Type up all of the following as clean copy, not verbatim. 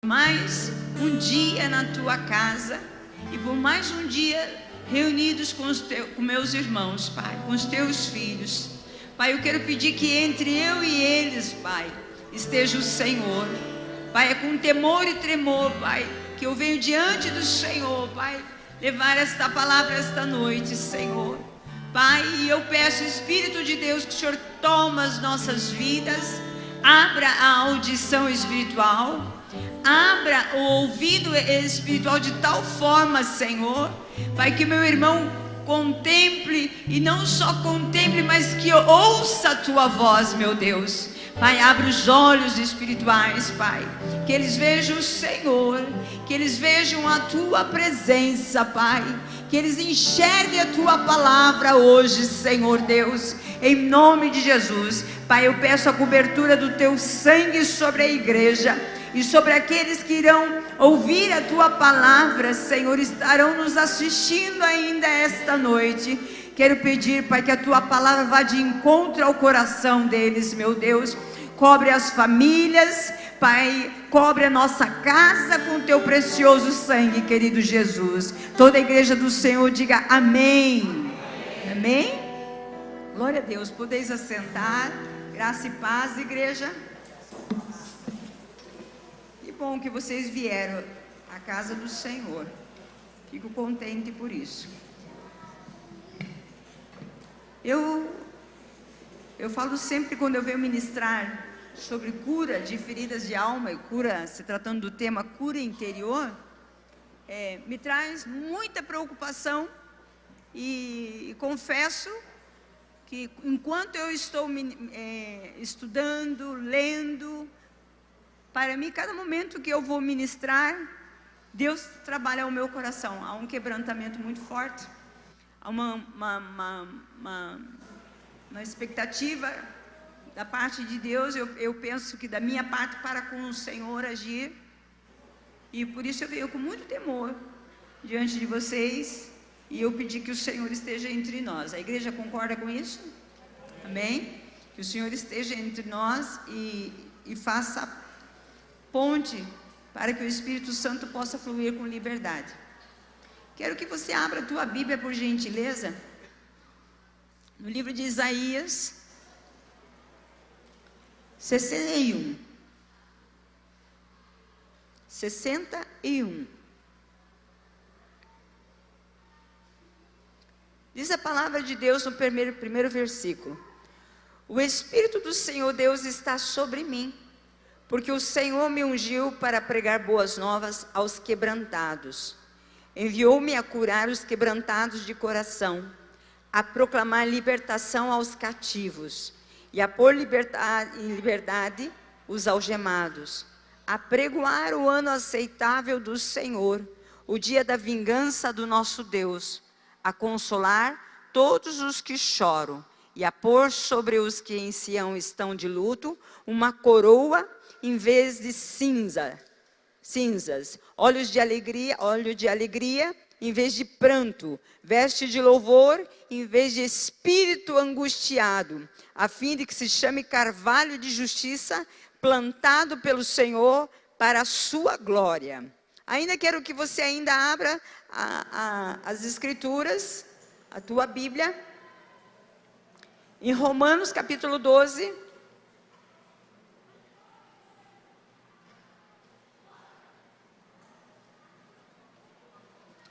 mais um dia na tua casa e por mais um dia reunidos com meus irmãos, Pai, com os teus filhos. Pai, eu quero pedir que entre eu e eles, Pai, esteja o Senhor. Pai, é com temor e tremor, Pai, que eu venho diante do Senhor, Pai, levar esta palavra esta noite, Senhor. Pai, e eu peço, Espírito de Deus, que o Senhor toma as nossas vidas, abra a audição espiritual, abra o ouvido espiritual de tal forma, Senhor, Pai, que meu irmão contemple, e não só contemple, mas que ouça a tua voz, meu Deus. Pai, abre os olhos espirituais, Pai, que eles vejam o Senhor, que eles vejam a tua presença, Pai, que eles enxerguem a tua palavra hoje, Senhor Deus, em nome de Jesus. Pai, eu peço a cobertura do teu sangue sobre a igreja e sobre aqueles que irão ouvir a tua palavra, Senhor, estarão nos assistindo ainda esta noite. Quero pedir, Pai, que a tua palavra vá de encontro ao coração deles, meu Deus. Cobre as famílias, Pai, cobre a nossa casa com o teu precioso sangue, querido Jesus. Toda a igreja do Senhor diga amém. Amém? Glória a Deus. Podeis assentar. Graça e paz, igreja. Que bom que vocês vieram à casa do Senhor. Fico contente por isso. Eu falo sempre quando eu venho ministrar sobre cura de feridas de alma e cura, se tratando do tema cura interior, me traz muita preocupação e confesso que enquanto eu estou estudando, lendo, para mim, cada momento que eu vou ministrar, Deus trabalha o meu coração. Há um quebrantamento muito forte, há uma expectativa da parte de Deus. Eu penso que da minha parte para com o Senhor agir, e por isso eu venho com muito temor diante de vocês, e eu pedi que o Senhor esteja entre nós. A igreja concorda com isso? Amém? Que o Senhor esteja entre nós e faça ponte para que o Espírito Santo possa fluir com liberdade. Quero que você abra a tua Bíblia, por gentileza, no livro de Isaías 61. 61. Diz a palavra de Deus no primeiro versículo: o Espírito do Senhor Deus está sobre mim, porque o Senhor me ungiu para pregar boas novas aos quebrantados. Enviou-me a curar os quebrantados de coração, a proclamar libertação aos cativos e a pôr em liberdade os algemados, a pregoar o ano aceitável do Senhor, o dia da vingança do nosso Deus, a consolar todos os que choram e a pôr sobre os que em Sião estão de luto uma coroa em vez de cinzas, óleo de alegria em vez de pranto, veste de louvor em vez de espírito angustiado, a fim de que se chame carvalho de justiça, plantado pelo Senhor para a sua glória. Ainda quero que você ainda abra as escrituras, a tua Bíblia, em Romanos capítulo 12.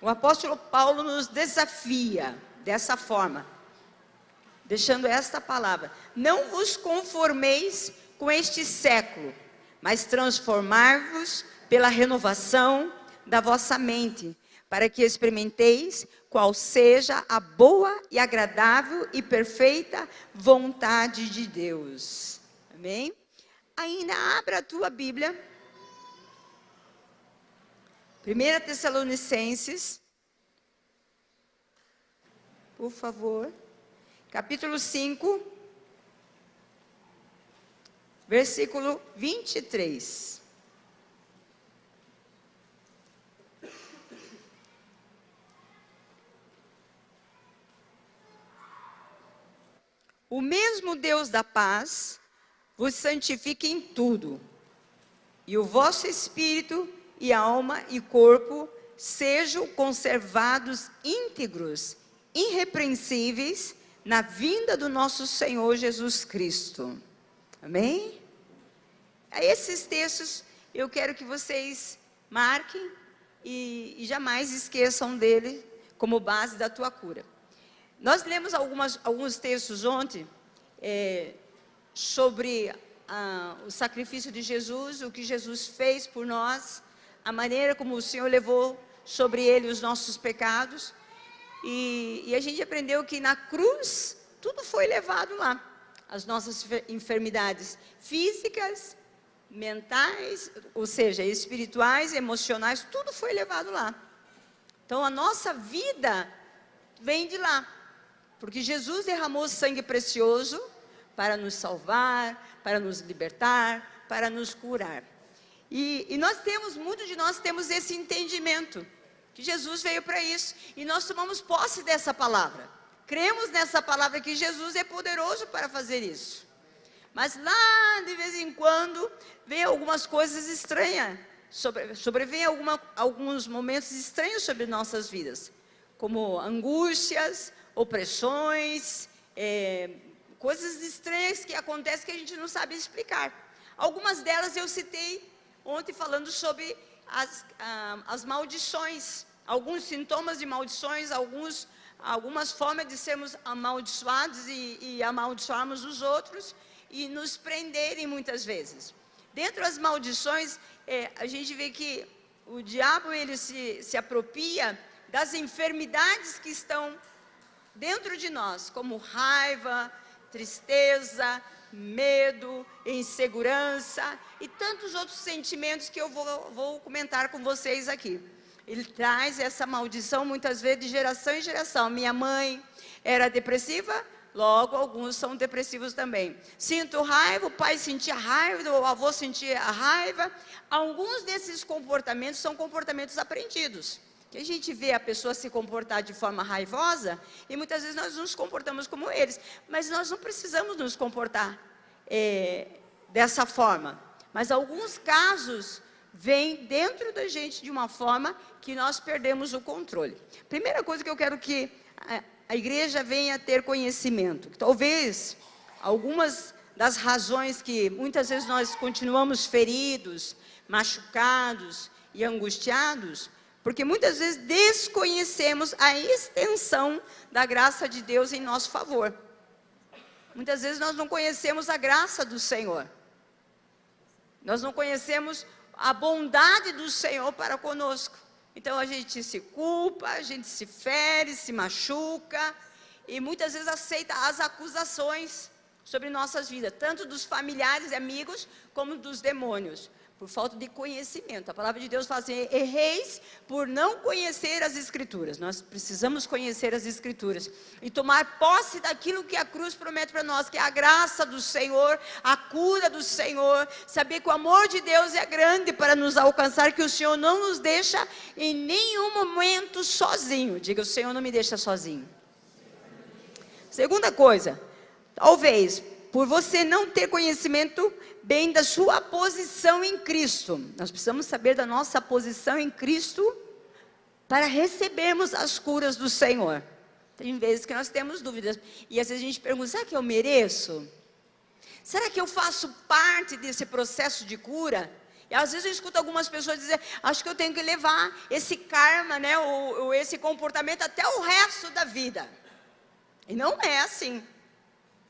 O apóstolo Paulo nos desafia dessa forma, deixando esta palavra: não vos conformeis com este século, mas transformar-vos pela renovação da vossa mente, para que experimenteis qual seja a boa e agradável e perfeita vontade de Deus. Amém? Ainda abra a tua Bíblia, 1 Tessalonicenses, por favor, capítulo 5, versículo 23. O mesmo Deus da paz vos santifique em tudo, e o vosso espírito e alma e corpo sejam conservados íntegros, irrepreensíveis, na vinda do nosso Senhor Jesus Cristo. Amém? Esses textos eu quero que vocês marquem e jamais esqueçam dele como base da tua cura. Nós lemos alguns textos ontem sobre o sacrifício de Jesus, o que Jesus fez por nós, a maneira como o Senhor levou sobre ele os nossos pecados. E a gente aprendeu que na cruz tudo foi levado lá. As nossas enfermidades físicas, mentais, ou seja, espirituais, emocionais, tudo foi levado lá. Então a nossa vida vem de lá, porque Jesus derramou sangue precioso para nos salvar, para nos libertar, para nos curar. E muitos de nós temos esse entendimento, que Jesus veio para isso, e nós tomamos posse dessa palavra. Cremos nessa palavra que Jesus é poderoso para fazer isso. Mas lá, de vez em quando, vem algumas coisas estranhas, sobrevêm alguns momentos estranhos sobre nossas vidas, como angústias, opressões, coisas estranhas que acontecem que a gente não sabe explicar. Algumas delas eu citei ontem falando sobre as maldições, alguns sintomas de maldições, algumas formas de sermos amaldiçoados e amaldiçoarmos os outros e nos prenderem muitas vezes. Dentro das maldições, a gente vê que o diabo ele se apropria das enfermidades que estão dentro de nós, como raiva, tristeza, medo, insegurança e tantos outros sentimentos que eu vou comentar com vocês aqui. Ele traz essa maldição muitas vezes de geração em geração. Minha mãe era depressiva, logo alguns são depressivos também. Sinto raiva, o pai sentia raiva, o avô sentia a raiva. Alguns desses comportamentos são comportamentos aprendidos. Que a gente vê a pessoa se comportar de forma raivosa e muitas vezes nós nos comportamos como eles. Mas nós não precisamos nos comportar dessa forma. Mas alguns casos vêm dentro da gente de uma forma que nós perdemos o controle. Primeira coisa que eu quero que a igreja venha ter conhecimento. Talvez algumas das razões que muitas vezes nós continuamos feridos, machucados e angustiados, porque muitas vezes desconhecemos a extensão da graça de Deus em nosso favor. Muitas vezes nós não conhecemos a graça do Senhor. Nós não conhecemos a bondade do Senhor para conosco. Então a gente se culpa, a gente se fere, se machuca e muitas vezes aceita as acusações sobre nossas vidas, tanto dos familiares e amigos como dos demônios. Por falta de conhecimento. A palavra de Deus fala assim, erreis por não conhecer as Escrituras. Nós precisamos conhecer as Escrituras e tomar posse daquilo que a cruz promete para nós, que é a graça do Senhor, a cura do Senhor, saber que o amor de Deus é grande para nos alcançar, que o Senhor não nos deixa em nenhum momento sozinho. Diga, o Senhor não me deixa sozinho. Segunda coisa, talvez por você não ter conhecimento bem da sua posição em Cristo. Nós precisamos saber da nossa posição em Cristo para recebermos as curas do Senhor. Tem vezes que nós temos dúvidas. E às vezes a gente pergunta, será que eu mereço? Será que eu faço parte desse processo de cura? E às vezes eu escuto algumas pessoas dizer, acho que eu tenho que levar esse karma, né, ou esse comportamento até o resto da vida. E não é assim.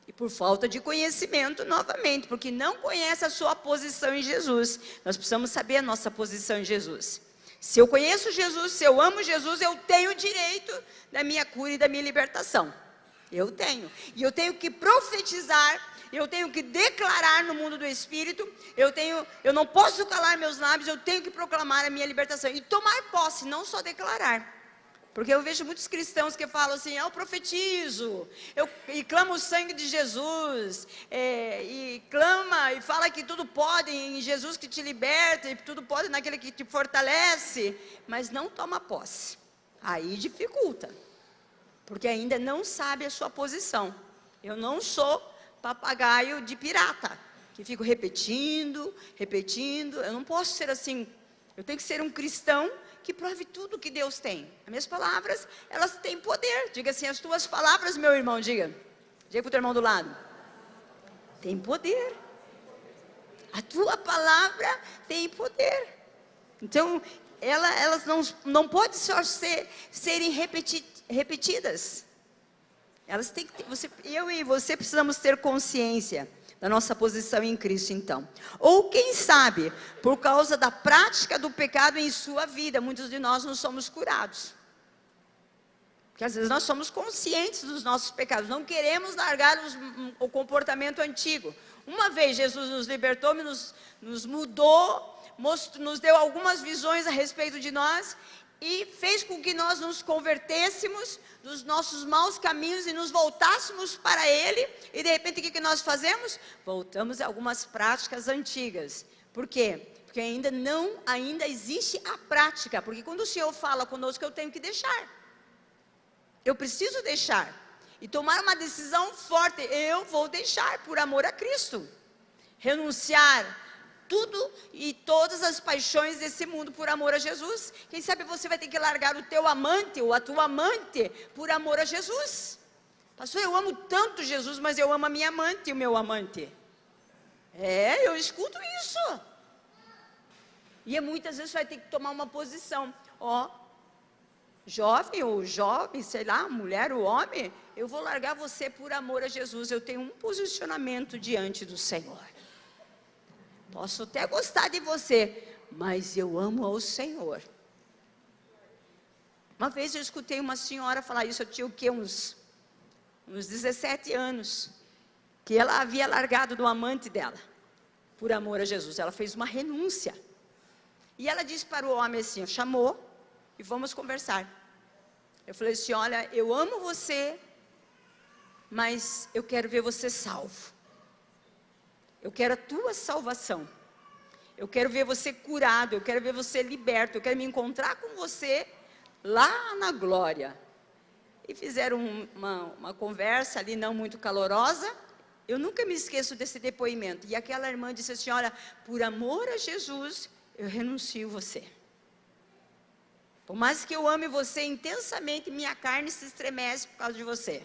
E por falta de conhecimento, novamente, porque não conhece a sua posição em Jesus. Nós precisamos saber a nossa posição em Jesus. Se eu conheço Jesus, se eu amo Jesus, eu tenho direito da minha cura e da minha libertação. Eu tenho. E eu tenho que profetizar, eu tenho que declarar no mundo do Espírito, eu não posso calar meus lábios, eu tenho que proclamar a minha libertação. E tomar posse, não só declarar. Porque eu vejo muitos cristãos que falam assim, eu profetizo, e clamo o sangue de Jesus, e clama e fala que tudo pode em Jesus que te liberta, e tudo pode naquele que te fortalece, mas não toma posse. Aí dificulta, porque ainda não sabe a sua posição. Eu não sou papagaio de pirata, que fico repetindo. Eu não posso ser assim. Eu tenho que ser um cristão que prove tudo que Deus tem. As minhas palavras, elas têm poder. Diga assim, as tuas palavras, meu irmão, diga. Diga para o teu irmão do lado. Tem poder. A tua palavra tem poder. Então, elas não podem só serem repetidas. Elas têm que ter, eu e você precisamos ter consciência da nossa posição em Cristo, então. Ou quem sabe, por causa da prática do pecado em sua vida, muitos de nós não somos curados. Porque às vezes nós somos conscientes dos nossos pecados, não queremos largar o comportamento antigo. Uma vez Jesus nos libertou, nos mudou, nos deu algumas visões a respeito de nós e fez com que nós nos convertêssemos dos nossos maus caminhos e nos voltássemos para Ele. E de repente o que nós fazemos? Voltamos a algumas práticas antigas. Por quê? Porque ainda existe a prática. Porque quando o Senhor fala conosco, eu tenho que deixar. Eu preciso deixar. E tomar uma decisão forte. Eu vou deixar por amor a Cristo. Renunciar tudo e todas as paixões desse mundo por amor a Jesus. Quem sabe você vai ter que largar o teu amante ou a tua amante por amor a Jesus. Pastor, eu amo tanto Jesus, mas eu amo a minha amante e o meu amante. Eu escuto isso. E muitas vezes vai ter que tomar uma posição. Jovem, sei lá, mulher ou homem, eu vou largar você por amor a Jesus. Eu tenho um posicionamento diante do Senhor. Posso até gostar de você, mas eu amo ao Senhor. Uma vez eu escutei uma senhora falar isso, eu tinha o quê? Uns 17 anos, que ela havia largado do amante dela, por amor a Jesus. Ela fez uma renúncia. E ela disse para o homem assim, chamou e vamos conversar. Eu falei assim, olha, eu amo você, mas eu quero ver você salvo. Eu quero a tua salvação. Eu quero ver você curado. Eu quero ver você liberto. Eu quero me encontrar com você lá na glória. E fizeram uma conversa ali não muito calorosa. Eu nunca me esqueço desse depoimento. E aquela irmã disse assim, olha, por amor a Jesus, eu renuncio você. Por mais que eu ame você intensamente, minha carne se estremece por causa de você.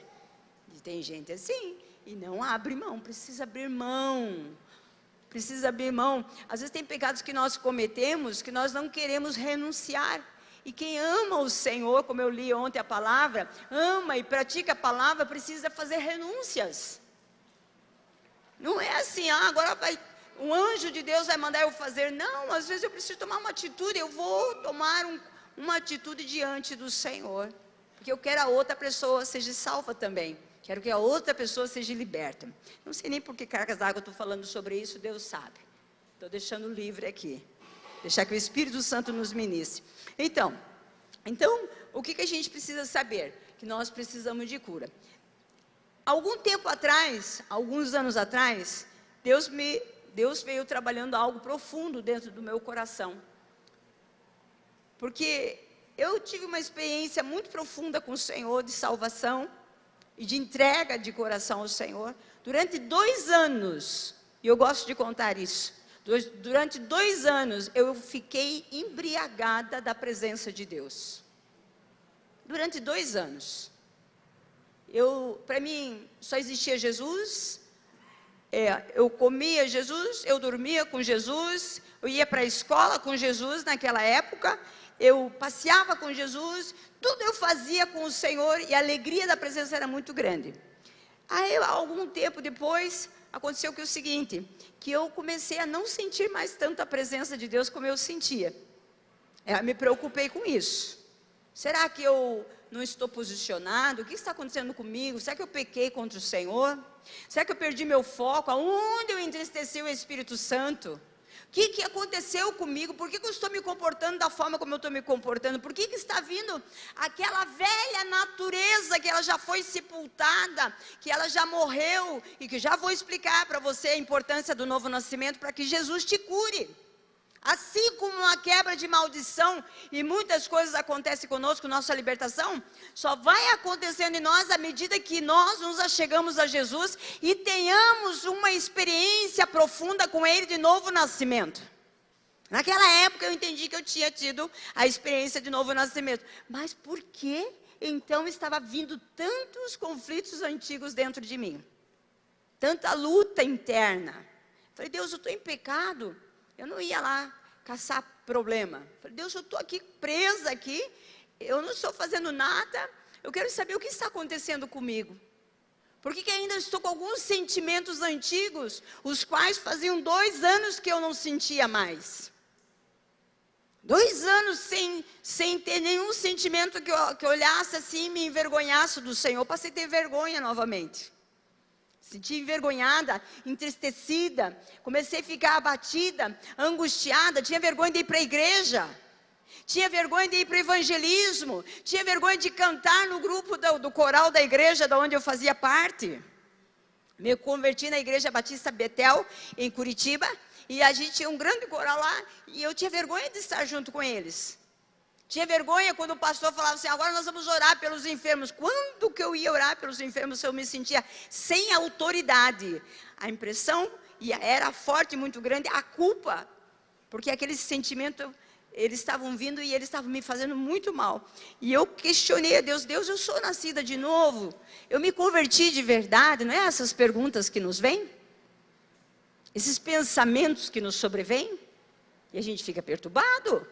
E tem gente assim. E não abre mão, precisa abrir mão. Precisa abrir mão. Às vezes tem pecados que nós cometemos, que nós não queremos renunciar. E quem ama o Senhor, como eu li ontem a palavra, ama e pratica a palavra, precisa fazer renúncias. Não é assim, agora um anjo de Deus vai mandar eu fazer. Não, às vezes eu preciso tomar uma atitude, eu vou tomar uma atitude diante do Senhor. Porque eu quero a outra pessoa seja salva também. Quero que a outra pessoa seja liberta. Não sei nem por que cargas d'água eu estou falando sobre isso, Deus sabe. Estou deixando livre aqui. Deixar que o Espírito Santo nos ministre. Então o que a gente precisa saber? Que nós precisamos de cura. Algum tempo atrás, alguns anos atrás, Deus veio trabalhando algo profundo dentro do meu coração. Porque eu tive uma experiência muito profunda com o Senhor de salvação e de entrega de coração ao Senhor, durante 2 anos, e eu gosto de contar isso, durante 2 anos, eu fiquei embriagada da presença de Deus, durante 2 anos, para mim, só existia Jesus, eu comia Jesus, eu dormia com Jesus, eu ia para a escola com Jesus naquela época, eu passeava com Jesus, tudo eu fazia com o Senhor e a alegria da presença era muito grande. Aí, algum tempo depois, aconteceu que o seguinte, que eu comecei a não sentir mais tanto a presença de Deus como eu sentia. Me preocupei com isso. Será que eu não estou posicionado? O que está acontecendo comigo? Será que eu pequei contra o Senhor? Será que eu perdi meu foco? Aonde eu entristeci o Espírito Santo? O que aconteceu comigo? Por que eu estou me comportando da forma como eu estou me comportando? Por que está vindo aquela velha natureza que ela já foi sepultada, que ela já morreu, e que já vou explicar para você a importância do novo nascimento, para que Jesus te cure. Assim como uma quebra de maldição e muitas coisas acontecem conosco, nossa libertação, só vai acontecendo em nós à medida que nós nos achegamos a Jesus e tenhamos uma experiência profunda com Ele de novo nascimento. Naquela época eu entendi que eu tinha tido a experiência de novo nascimento. Mas por que então estava vindo tantos conflitos antigos dentro de mim? Tanta luta interna. Falei, Deus, eu estou em pecado. Eu não ia lá caçar problema. Falei, Deus, eu estou aqui presa aqui. Eu não estou fazendo nada. Eu quero saber o que está acontecendo comigo. Por que ainda estou com alguns sentimentos antigos, os quais faziam 2 anos que eu não sentia mais. 2 anos sem ter nenhum sentimento que eu olhasse assim e me envergonhasse do Senhor. Passei a ter vergonha novamente. Senti envergonhada, entristecida, comecei a ficar abatida, angustiada, tinha vergonha de ir para a igreja, tinha vergonha de ir para o evangelismo, tinha vergonha de cantar no grupo do coral da igreja da onde eu fazia parte. Me converti na Igreja Batista Betel, em Curitiba, e a gente tinha um grande coral lá, e eu tinha vergonha de estar junto com eles. Tinha vergonha quando o pastor falava assim, agora nós vamos orar pelos enfermos. Quando que eu ia orar pelos enfermos, eu me sentia sem autoridade. A impressão era forte, muito grande, a culpa, porque aquele sentimento, eles estavam vindo e eles estavam me fazendo muito mal. E eu questionei a Deus, Deus, eu sou nascida de novo? Eu me converti de verdade? Não é essas perguntas que nos vêm? Esses pensamentos que nos sobrevêm? E a gente fica perturbado.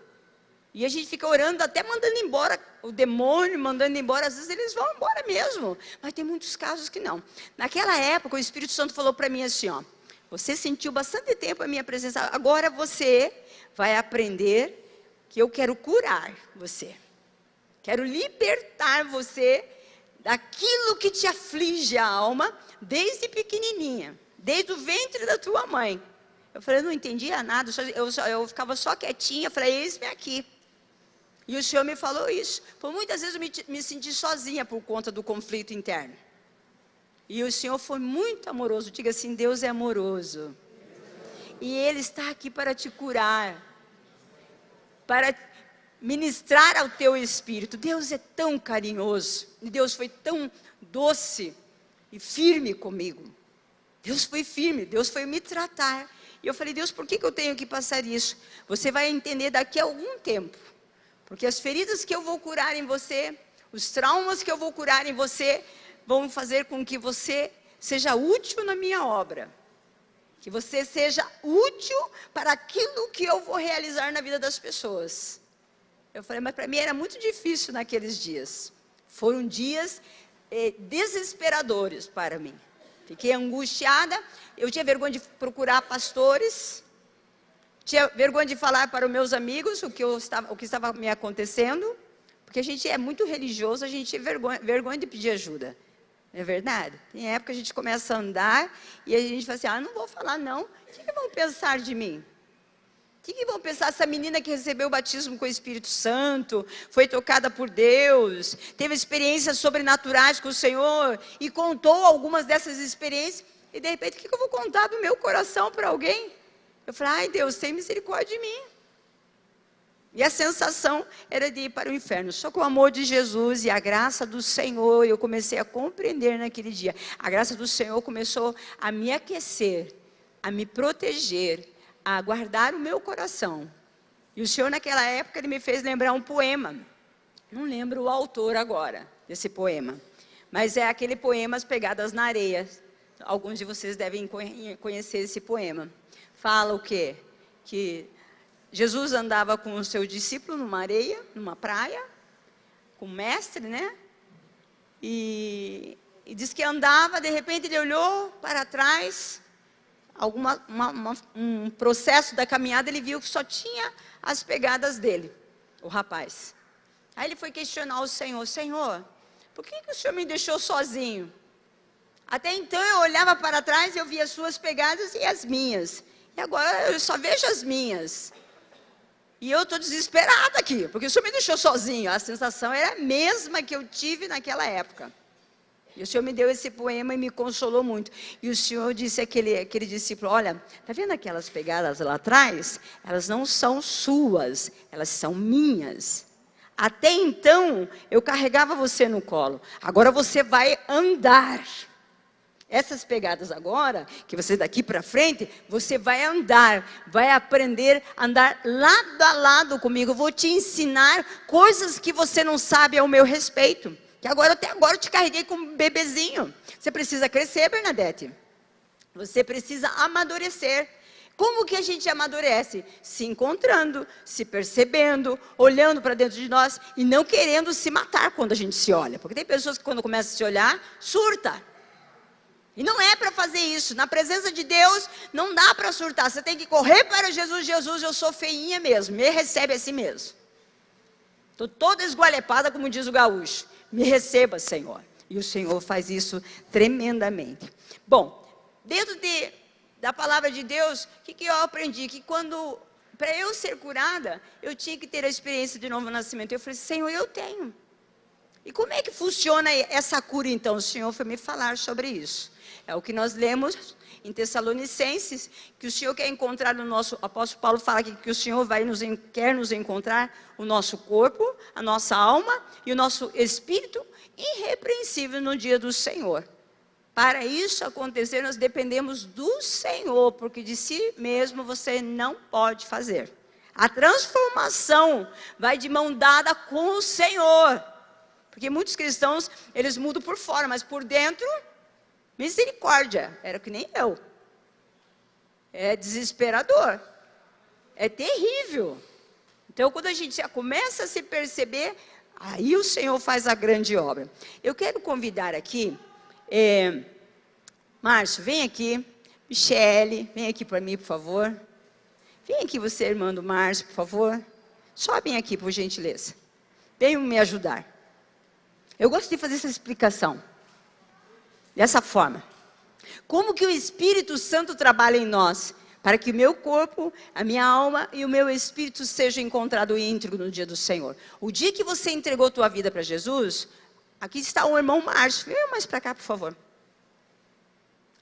E a gente fica orando, até mandando embora o demônio, mandando embora. Às vezes eles vão embora mesmo. Mas tem muitos casos que não. Naquela época, o Espírito Santo falou para mim assim, ó, você sentiu bastante tempo a minha presença, agora você vai aprender que eu quero curar você. Quero libertar você daquilo que te aflige a alma desde pequenininha, desde o ventre da tua mãe. Eu falei, eu não entendia nada, eu ficava só quietinha, falei, eis-me aqui. E o Senhor me falou isso. Por muitas vezes eu me senti sozinha por conta do conflito interno. E o Senhor foi muito amoroso. Diga assim, Deus é amoroso. E Ele está aqui para te curar. Para ministrar ao teu espírito. Deus é tão carinhoso. E Deus foi tão doce e firme comigo. Deus foi firme, Deus foi me tratar. E eu falei, Deus, por que eu tenho que passar isso? Você vai entender daqui a algum tempo. Porque as feridas que eu vou curar em você, os traumas que eu vou curar em você, vão fazer com que você seja útil na minha obra. Que você seja útil para aquilo que eu vou realizar na vida das pessoas. Eu falei, mas para mim era muito difícil naqueles dias. Foram dias desesperadores para mim. Fiquei angustiada, eu tinha vergonha de procurar pastores, tinha vergonha de falar para os meus amigos o que estava me acontecendo, porque a gente é muito religioso, a gente tem vergonha de pedir ajuda. Não é verdade? Tem época que a gente começa a andar e a gente fala assim, não vou falar não, o que vão pensar de mim? O que vão pensar essa menina que recebeu o batismo com o Espírito Santo, foi tocada por Deus, teve experiências sobrenaturais com o Senhor e contou algumas dessas experiências e de repente, o que eu vou contar do meu coração para alguém? Eu falei, ai Deus, tem misericórdia de mim. E a sensação era de ir para o inferno. Só com o amor de Jesus e a graça do Senhor, eu comecei a compreender naquele dia. A graça do Senhor começou a me aquecer, a me proteger, a guardar o meu coração. E o Senhor naquela época, Ele me fez lembrar um poema. Não lembro o autor agora, desse poema. Mas é aquele poema As Pegadas na Areia. Alguns de vocês devem conhecer esse poema. Fala o quê? Que Jesus andava com o seu discípulo numa areia, numa praia, com o mestre, né? E diz que andava, de repente ele olhou para trás, um processo da caminhada, ele viu que só tinha as pegadas dele, o rapaz. Aí ele foi questionar o Senhor, Senhor, por que o Senhor me deixou sozinho? Até então eu olhava para trás e eu via as suas pegadas e as minhas. E agora eu só vejo as minhas. E eu estou desesperada aqui, porque o Senhor me deixou sozinho. A sensação era a mesma que eu tive naquela época. E o Senhor me deu esse poema e me consolou muito. E o Senhor disse àquele discípulo, olha, tá vendo aquelas pegadas lá atrás? Elas não são suas, elas são minhas. Até então, eu carregava você no colo. Agora você vai andar. Essas pegadas agora, que você daqui para frente, você vai andar, vai aprender a andar lado a lado comigo. Eu vou te ensinar coisas que você não sabe ao meu respeito. Que até agora eu te carreguei como um bebezinho. Você precisa crescer, Bernadette. Você precisa amadurecer. Como que a gente amadurece? Se encontrando, se percebendo, olhando para dentro de nós e não querendo se matar quando a gente se olha. Porque tem pessoas que quando começam a se olhar, surta. E não é para fazer isso. Na presença de Deus, não dá para surtar. Você tem que correr para Jesus. Jesus, eu sou feinha mesmo. Me recebe assim mesmo. Estou toda esgualepada, como diz o gaúcho. Me receba, Senhor. E o Senhor faz isso tremendamente. Bom, dentro da palavra de Deus, o que eu aprendi? Que para eu ser curada, eu tinha que ter a experiência de novo nascimento. Eu falei, Senhor, eu tenho. E como é que funciona essa cura, então? O Senhor foi me falar sobre isso. É o que nós lemos em Tessalonicenses, que o Senhor quer encontrar no nosso... O apóstolo Paulo fala aqui que o Senhor quer nos encontrar o nosso corpo, a nossa alma e o nosso espírito irrepreensível no dia do Senhor. Para isso acontecer, nós dependemos do Senhor, porque de si mesmo você não pode fazer. A transformação vai de mão dada com o Senhor. Porque muitos cristãos, eles mudam por fora, mas por dentro, misericórdia, era que nem eu. É desesperador. É terrível. Então, quando a gente já começa a se perceber, aí o Senhor faz a grande obra. Eu quero convidar aqui, Márcio, vem aqui. Michele, vem aqui para mim, por favor. Vem aqui você, irmã do Márcio, por favor. Sobem aqui, por gentileza. Venham me ajudar. Eu gosto de fazer essa explicação. Dessa forma. Como que o Espírito Santo trabalha em nós? Para que o meu corpo, a minha alma e o meu espírito sejam encontrados íntegros no dia do Senhor. O dia que você entregou tua vida para Jesus, aqui está o irmão Márcio. Vem mais para cá, por favor.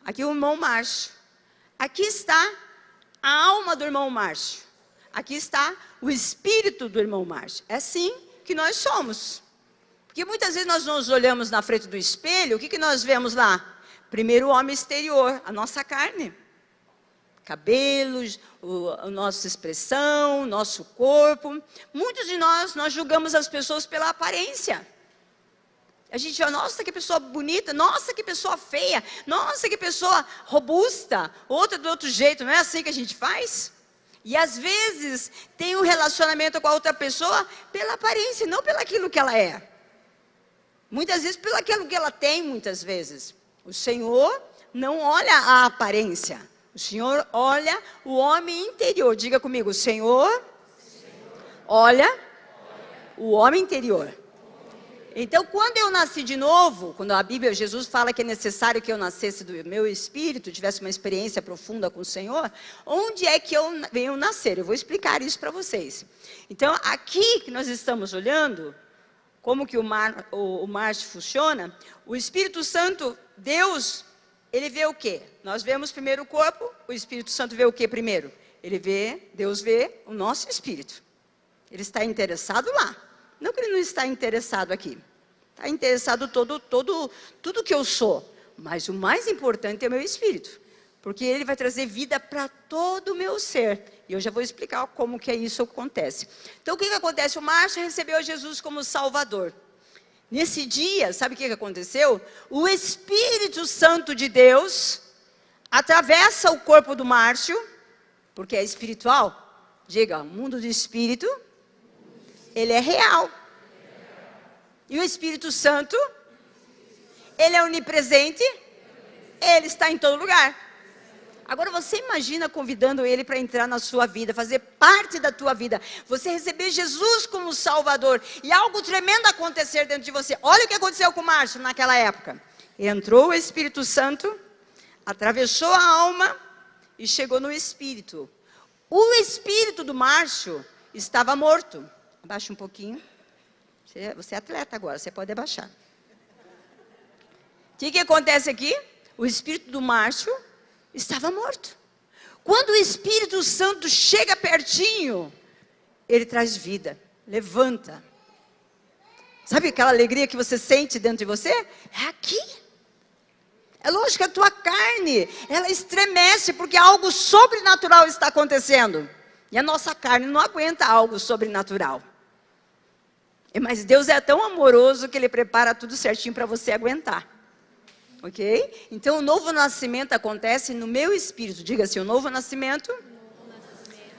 Aqui o irmão Márcio. Aqui está a alma do irmão Márcio. Aqui está o espírito do irmão Márcio. É assim que nós somos. Porque muitas vezes nós nos olhamos na frente do espelho, o que nós vemos lá? Primeiro o homem exterior, a nossa carne. Cabelos, a nossa expressão, nosso corpo. Muitos de nós julgamos as pessoas pela aparência. A gente fala, nossa, que pessoa bonita, nossa, que pessoa feia, nossa, que pessoa robusta, outra do outro jeito, não é assim que a gente faz? E às vezes tem um relacionamento com a outra pessoa pela aparência, não pelo aquilo que ela é. Muitas vezes pelo aquilo que ela tem, muitas vezes. O Senhor não olha a aparência. O Senhor olha o homem interior. Diga comigo, o Senhor olha o homem interior. Então, quando eu nasci de novo, quando a Bíblia, Jesus fala que é necessário que eu nascesse do meu espírito, tivesse uma experiência profunda com o Senhor, onde é que eu venho nascer? Eu vou explicar isso para vocês. Então, aqui que nós estamos olhando, como que o Márcio funciona, o Espírito Santo, Deus, ele vê o quê? Nós vemos primeiro o corpo, o Espírito Santo vê o quê primeiro? Deus vê o nosso espírito. Ele está interessado lá. Não que ele não está interessado aqui. Está interessado tudo que eu sou. Mas o mais importante é o meu espírito. Porque ele vai trazer vida para todo o meu ser. E eu já vou explicar como que isso acontece. Então, o que acontece? O Márcio recebeu Jesus como Salvador. Nesse dia, sabe o que aconteceu? O Espírito Santo de Deus atravessa o corpo do Márcio, porque é espiritual. Diga, o mundo do espírito, ele é real. E o Espírito Santo, ele é onipresente, ele está em todo lugar. Agora você imagina convidando ele para entrar na sua vida, fazer parte da tua vida. Você receber Jesus como Salvador e algo tremendo acontecer dentro de você. Olha o que aconteceu com o Márcio naquela época. Entrou o Espírito Santo, atravessou a alma e chegou no Espírito. O Espírito do Márcio estava morto. Abaixa um pouquinho. Você é atleta agora, você pode abaixar. que acontece aqui? O espírito do Márcio estava morto. Quando o Espírito Santo chega pertinho, ele traz vida, levanta. Sabe aquela alegria que você sente dentro de você? É aqui. É lógico que a tua carne, ela estremece, porque algo sobrenatural está acontecendo. E a nossa carne não aguenta algo sobrenatural. Mas Deus é tão amoroso que Ele prepara tudo certinho para você aguentar. Ok? Então o novo nascimento acontece no meu espírito. Diga assim, o novo nascimento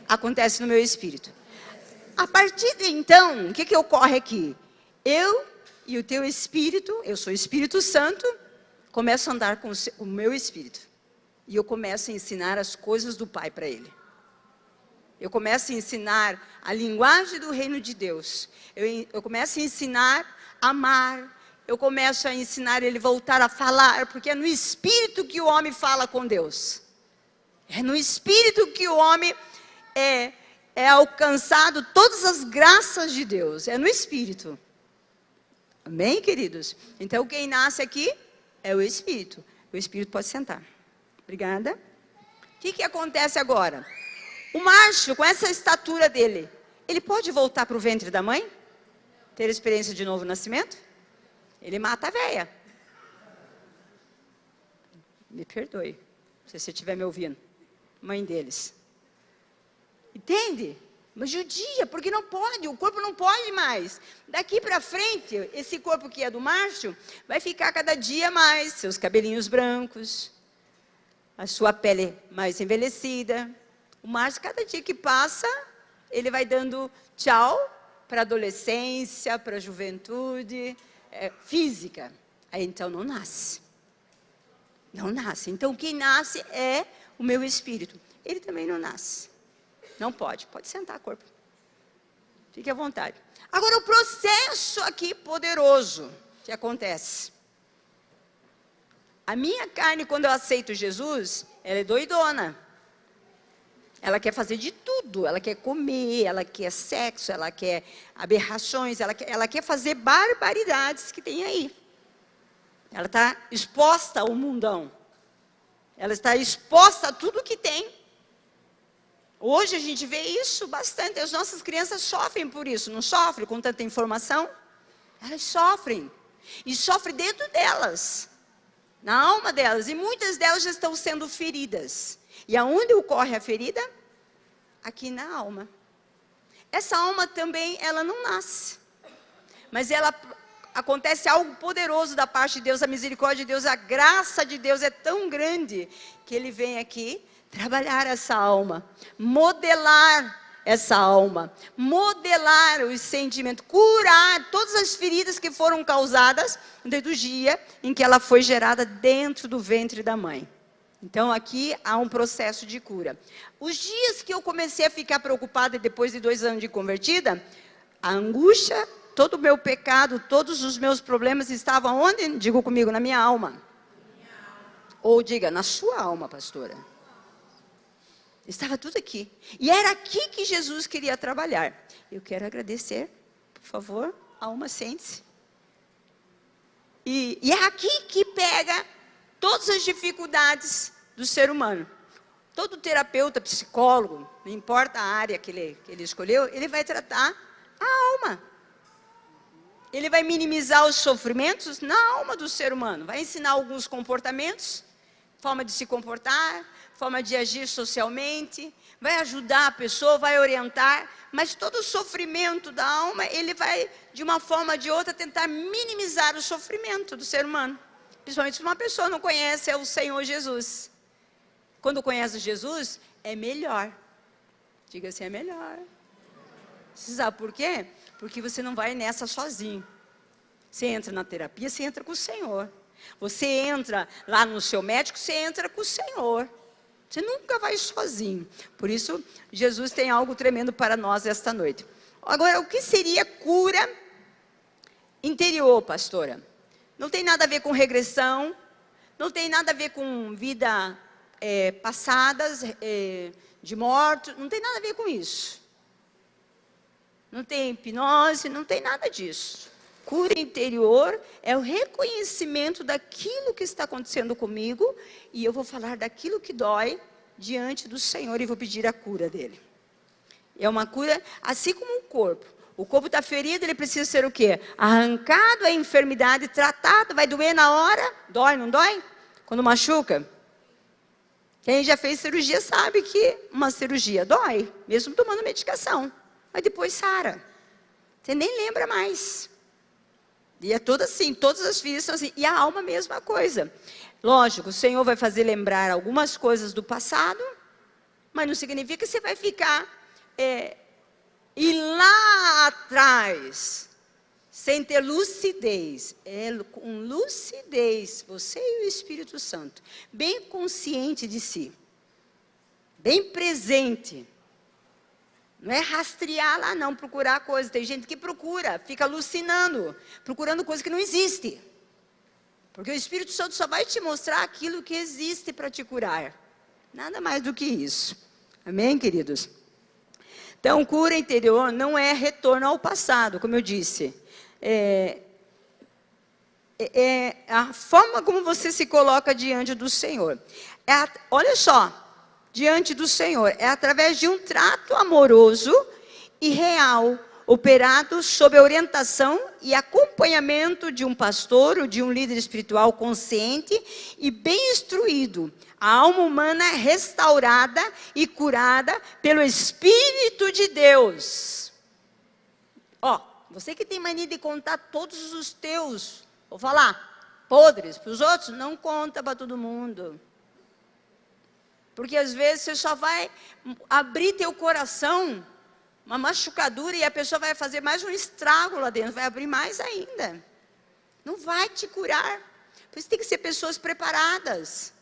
acontece no meu espírito. A partir de então, o que ocorre aqui? Eu e o teu espírito, eu sou o Espírito Santo, começo a andar com o meu espírito. E eu começo a ensinar as coisas do Pai para ele. Eu começo a ensinar a linguagem do reino de Deus. Eu começo a ensinar a amar. Eu começo a ensinar ele a voltar a falar, porque é no Espírito que o homem fala com Deus. É no Espírito que o homem é alcançado todas as graças de Deus. É no Espírito. Amém, queridos? Então, quem nasce aqui é o Espírito. O Espírito pode sentar. Obrigada. O que acontece agora? O Márcio, com essa estatura dele, ele pode voltar para o ventre da mãe? Ter experiência de novo nascimento? Ele mata a véia. Me perdoe, se você estiver me ouvindo. Mãe deles. Entende? Mas judia, porque não pode, o corpo não pode mais. Daqui para frente, esse corpo que é do Márcio, vai ficar cada dia mais, seus cabelinhos brancos, a sua pele mais envelhecida. O Márcio, cada dia que passa, ele vai dando tchau para a adolescência, para a juventude física. Aí então não nasce. Não nasce. Então quem nasce é o meu espírito. Ele também não nasce. Não pode. Pode sentar, corpo. Fique à vontade. Agora o processo aqui poderoso que acontece. A minha carne, quando eu aceito Jesus, ela é doidona. Ela quer fazer de tudo, ela quer comer, ela quer sexo, ela quer aberrações, ela quer fazer barbaridades que tem aí. Ela está exposta ao mundão. Ela está exposta a tudo que tem. Hoje a gente vê isso bastante, as nossas crianças sofrem por isso, não sofrem com tanta informação? Elas sofrem, e sofrem dentro delas, na alma delas, e muitas delas já estão sendo feridas. E aonde ocorre a ferida? Aqui na alma. Essa alma também, ela não nasce. Mas acontece algo poderoso da parte de Deus, a misericórdia de Deus, a graça de Deus é tão grande, que Ele vem aqui trabalhar essa alma, modelar essa alma, modelar os sentimentos, curar todas as feridas que foram causadas desde o dia em que ela foi gerada dentro do ventre da mãe. Então aqui há um processo de cura. Os dias que eu comecei a ficar preocupada depois de 2 anos de convertida, a angústia, todo o meu pecado, todos os meus problemas estavam onde? Diga comigo, na minha alma. Ou diga, na sua alma, pastora. Estava tudo aqui. E era aqui que Jesus queria trabalhar. Eu quero agradecer, por favor, alma, sente-se. E é aqui que pega todas as dificuldades do ser humano. Todo terapeuta, psicólogo, não importa a área que ele escolheu, ele vai tratar a alma. Ele vai minimizar os sofrimentos na alma do ser humano. Vai ensinar alguns comportamentos, forma de se comportar, forma de agir socialmente, vai ajudar a pessoa, vai orientar, mas todo o sofrimento da alma, ele vai, de uma forma ou de outra, tentar minimizar o sofrimento do ser humano. Principalmente se uma pessoa não conhece o Senhor Jesus. Quando conhece Jesus, é melhor. Diga assim, é melhor. Você sabe por quê? Porque você não vai nessa sozinho. Você entra na terapia, você entra com o Senhor. Você entra lá no seu médico, você entra com o Senhor. Você nunca vai sozinho. Por isso, Jesus tem algo tremendo para nós esta noite. Agora, o que seria cura interior, pastora? Não tem nada a ver com regressão, não tem nada a ver com vida passadas, de mortos, não tem nada a ver com isso. Não tem hipnose, não tem nada disso. Cura interior é o reconhecimento daquilo que está acontecendo comigo, e eu vou falar daquilo que dói diante do Senhor e vou pedir a cura dele. É uma cura, assim como o corpo. O corpo está ferido, ele precisa ser o quê? Arrancado a enfermidade, tratado, vai doer na hora. Dói, não dói? Quando machuca. Quem já fez cirurgia sabe que uma cirurgia dói, mesmo tomando medicação. Mas depois sara. Você nem lembra mais. E é tudo assim, todas as vidas são assim. E a alma, a mesma coisa. Lógico, o Senhor vai fazer lembrar algumas coisas do passado, mas não significa que você vai ficar e lá atrás, sem ter lucidez. Com lucidez, você e o Espírito Santo, bem consciente de si, bem presente. Não é rastrear lá não, procurar coisa. Tem gente que procura, fica alucinando, procurando coisa que não existe. Porque o Espírito Santo só vai te mostrar aquilo que existe para te curar. Nada mais do que isso. Amém, queridos? Então, cura interior não é retorno ao passado, como eu disse. É a forma como você se coloca diante do Senhor. Olha só, diante do Senhor, é através de um trato amoroso e real, operado sob a orientação e acompanhamento de um pastor ou de um líder espiritual consciente e bem instruído. A alma humana é restaurada e curada pelo Espírito de Deus. Você que tem mania de contar todos os teus, vou falar, podres para os outros, não conta para todo mundo. Porque às vezes você só vai abrir teu coração, uma machucadura, e a pessoa vai fazer mais um estrago lá dentro, vai abrir mais ainda. Não vai te curar. Por isso tem que ser pessoas preparadas.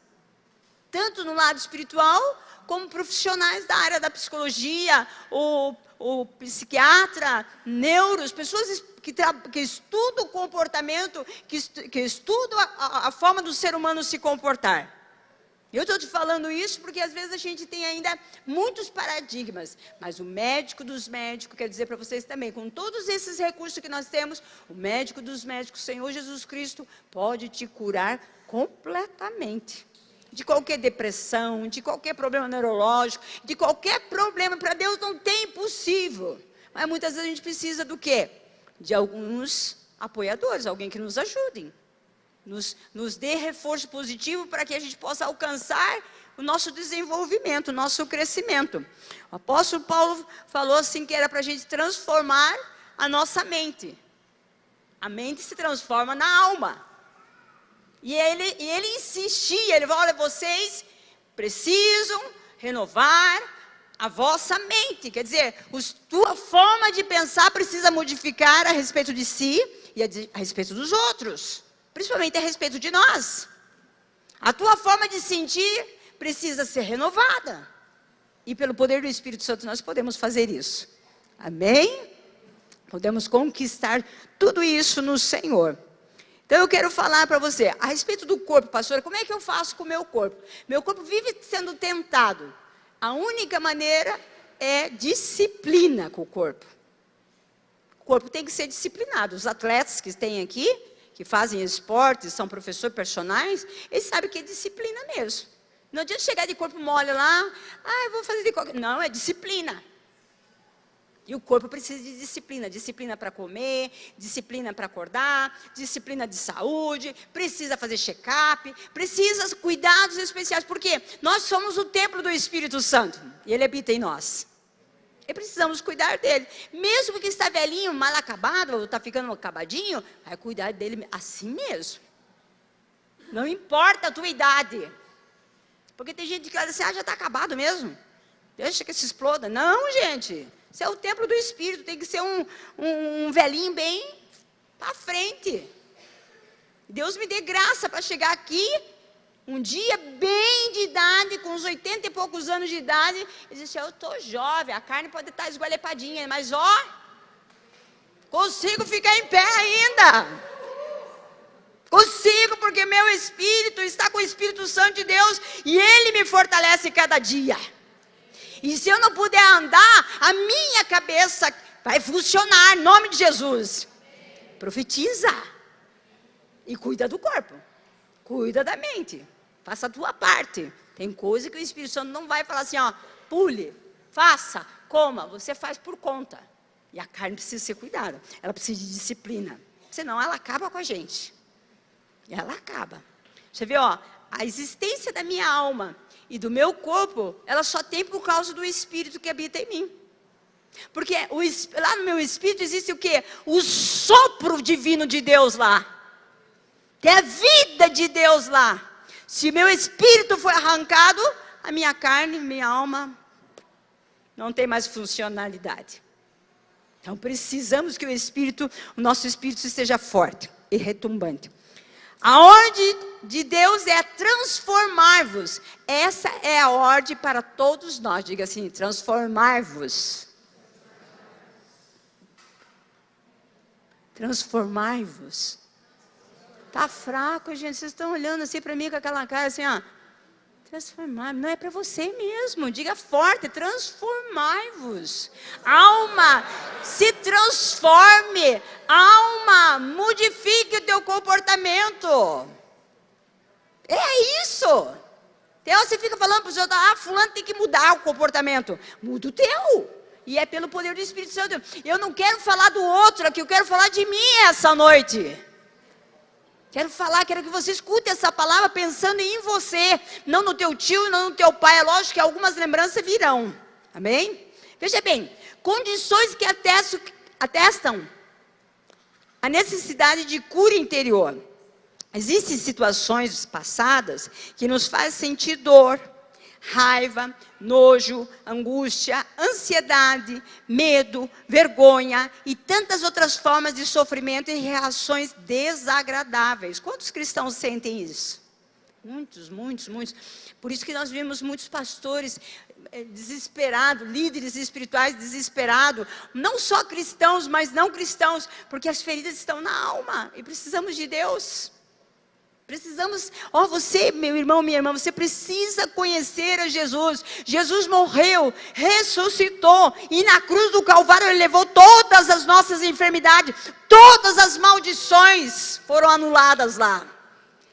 Tanto no lado espiritual, como profissionais da área da psicologia, o psiquiatra, neuros, pessoas que estudam o comportamento, que estudam a forma do ser humano se comportar. Eu estou te falando isso porque às vezes a gente tem ainda muitos paradigmas, mas o médico dos médicos, quer dizer para vocês também, com todos esses recursos que nós temos, o médico dos médicos, Senhor Jesus Cristo, pode te curar completamente. De qualquer depressão, de qualquer problema neurológico, de qualquer problema, para Deus não tem impossível. Mas muitas vezes a gente precisa do quê? De alguns apoiadores, alguém que nos ajudem. Nos dê reforço positivo para que a gente possa alcançar o nosso desenvolvimento, o nosso crescimento. O apóstolo Paulo falou assim que era para a gente transformar a nossa mente. A mente se transforma na alma. E ele insistia, ele falou, olha, vocês precisam renovar a vossa mente. Quer dizer, tua forma de pensar precisa modificar a respeito de si e a respeito dos outros. Principalmente a respeito de nós. A tua forma de sentir precisa ser renovada. E pelo poder do Espírito Santo nós podemos fazer isso. Amém? Podemos conquistar tudo isso no Senhor. Então eu quero falar para você, a respeito do corpo, pastora, como é que eu faço com o meu corpo? Meu corpo vive sendo tentado. A única maneira é disciplina com o corpo. O corpo tem que ser disciplinado. Os atletas que têm aqui, que fazem esportes, são professores personagens, eles sabem que é disciplina mesmo. Não adianta chegar de corpo mole lá, eu vou fazer de qualquer... Não, é disciplina. E o corpo precisa de disciplina. Disciplina para comer, disciplina para acordar, disciplina de saúde, precisa fazer check-up, precisa cuidados especiais. Por quê? Nós somos o templo do Espírito Santo. E Ele habita em nós. E precisamos cuidar dele. Mesmo que está velhinho, mal acabado, ou está ficando acabadinho, vai cuidar dele assim mesmo. Não importa a tua idade. Porque tem gente que olha assim, já está acabado mesmo. Deixa que se exploda. Não, gente. Isso é o templo do Espírito. Tem que ser um velhinho bem para frente. Deus me dê graça para chegar aqui, um dia bem de idade, com uns 80 e poucos anos de idade, e dizer, eu estou jovem, a carne pode estar esgualepadinha, mas consigo ficar em pé ainda. Consigo, porque meu espírito está com o Espírito Santo de Deus, e Ele me fortalece cada dia. E se eu não puder andar, a minha cabeça vai funcionar, em nome de Jesus. Profetiza. E cuida do corpo. Cuida da mente. Faça a tua parte. Tem coisa que o Espírito Santo não vai falar assim, ó, pule, faça, coma. Você faz por conta. E a carne precisa ser cuidada. Ela precisa de disciplina. Senão ela acaba com a gente. Ela acaba. Você vê, ó, a existência da minha alma e do meu corpo, ela só tem por causa do Espírito que habita em mim. Porque lá no meu Espírito existe o quê? O sopro divino de Deus lá. Tem a vida de Deus lá. Se meu Espírito for arrancado, a minha carne, minha alma, não tem mais funcionalidade. Então precisamos que o nosso Espírito esteja forte e retumbante. A ordem de Deus é transformar-vos. Essa é a ordem para todos nós. Diga assim, transformar-vos. Transformar-vos. Tá fraco, gente. Vocês estão olhando assim para mim com aquela cara assim, ó. Transformar, não é para você mesmo. Diga forte, transformai-vos. Alma, se transforme. Alma, modifique o teu comportamento. É isso. Então você fica falando para os outros, fulano tem que mudar o comportamento. Muda o teu. E é pelo poder do Espírito Santo. Eu não quero falar do outro aqui, eu quero falar de mim essa noite. Quero que você escute essa palavra pensando em você, não no teu tio, não no teu pai. É lógico que algumas lembranças virão, amém? Veja bem, condições que atestam a necessidade de cura interior. Existem situações passadas que nos fazem sentir dor, raiva, nojo, angústia, ansiedade, medo, vergonha e tantas outras formas de sofrimento e reações desagradáveis. Quantos cristãos sentem isso? Muitos, muitos, muitos. Por isso que nós vimos muitos pastores desesperados, líderes espirituais desesperados, não só cristãos, mas não cristãos, porque as feridas estão na alma e precisamos de Deus. Precisamos, você, meu irmão, minha irmã, você precisa conhecer a Jesus. Jesus morreu, ressuscitou, e na cruz do Calvário Ele levou todas as nossas enfermidades, todas as maldições foram anuladas lá.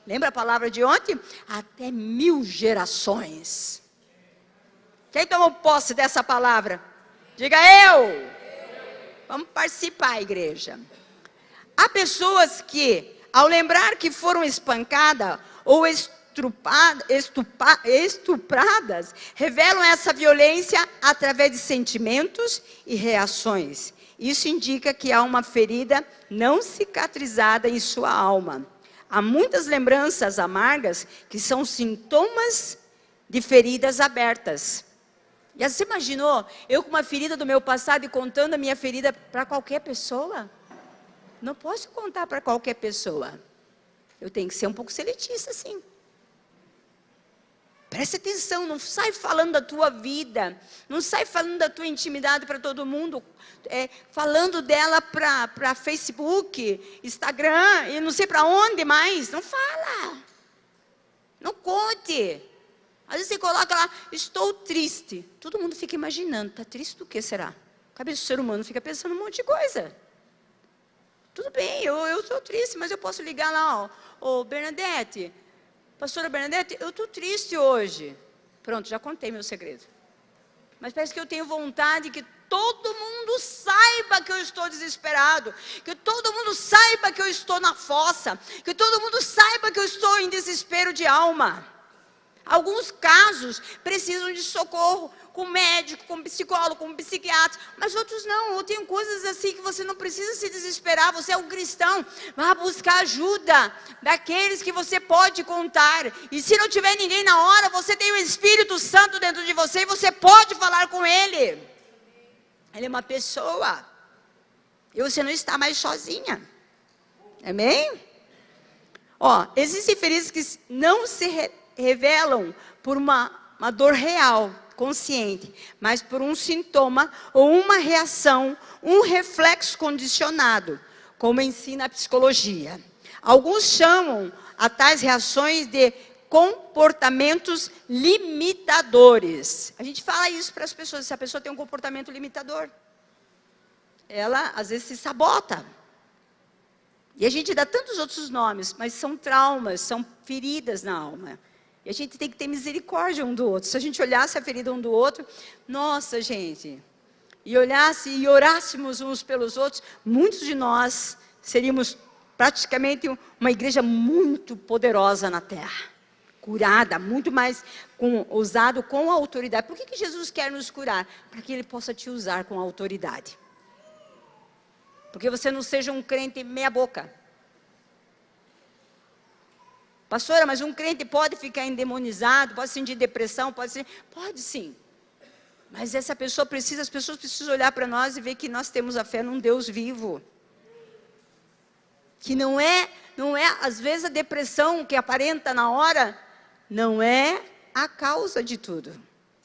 Lembra a palavra de ontem? Até 1000 gerações. Quem tomou posse dessa palavra? Diga eu. Vamos participar, igreja. Há pessoas que, ao lembrar que foram espancadas ou estupradas, revelam essa violência através de sentimentos e reações. Isso indica que há uma ferida não cicatrizada em sua alma. Há muitas lembranças amargas que são sintomas de feridas abertas. Já você imaginou eu com uma ferida do meu passado e contando a minha ferida para qualquer pessoa? Não posso contar para qualquer pessoa. Eu tenho que ser um pouco seletista, sim. Preste atenção, não sai falando da tua vida, não sai falando da tua intimidade para todo mundo, falando dela para Facebook, Instagram, e não sei para onde mais. Não fala. Não conte. Às vezes você coloca lá, estou triste. Todo mundo fica imaginando, está triste do que será? A cabeça do ser humano fica pensando um monte de coisa. Tudo bem, eu estou triste, mas eu posso ligar lá, ó, Bernadette, pastora Bernadette, eu estou triste hoje. Pronto, já contei meu segredo. Mas parece que eu tenho vontade que todo mundo saiba que eu estou desesperado, que todo mundo saiba que eu estou na fossa, que todo mundo saiba que eu estou em desespero de alma. Alguns casos precisam de socorro com médico, com psicólogo, com psiquiatra, mas outros não. Eu tenho coisas assim que você não precisa se desesperar. Você é um cristão, vá buscar ajuda daqueles que você pode contar. E se não tiver ninguém na hora, você tem o Espírito Santo dentro de você e você pode falar com Ele. Ele é uma pessoa. E você não está mais sozinha. Amém? Existem feridas que não se revelam por uma dor real, consciente, mas por um sintoma ou uma reação, um reflexo condicionado, como ensina a psicologia. Alguns chamam a tais reações de comportamentos limitadores. A gente fala isso para as pessoas, se a pessoa tem um comportamento limitador, ela às vezes se sabota. E a gente dá tantos outros nomes, mas são traumas, são feridas na alma. E a gente tem que ter misericórdia um do outro. Se a gente olhasse a ferida um do outro, nossa, gente, e olhasse e orássemos uns pelos outros, muitos de nós seríamos praticamente uma igreja muito poderosa na terra. Curada, muito mais usado com autoridade. Por que Jesus quer nos curar? Para que Ele possa te usar com autoridade. Porque você não seja um crente meia boca. Pastora, mas um crente pode ficar endemonizado, pode sentir depressão, pode sim. Mas as pessoas precisam olhar para nós e ver que nós temos a fé num Deus vivo. Que não é, às vezes a depressão que aparenta na hora, não é a causa de tudo.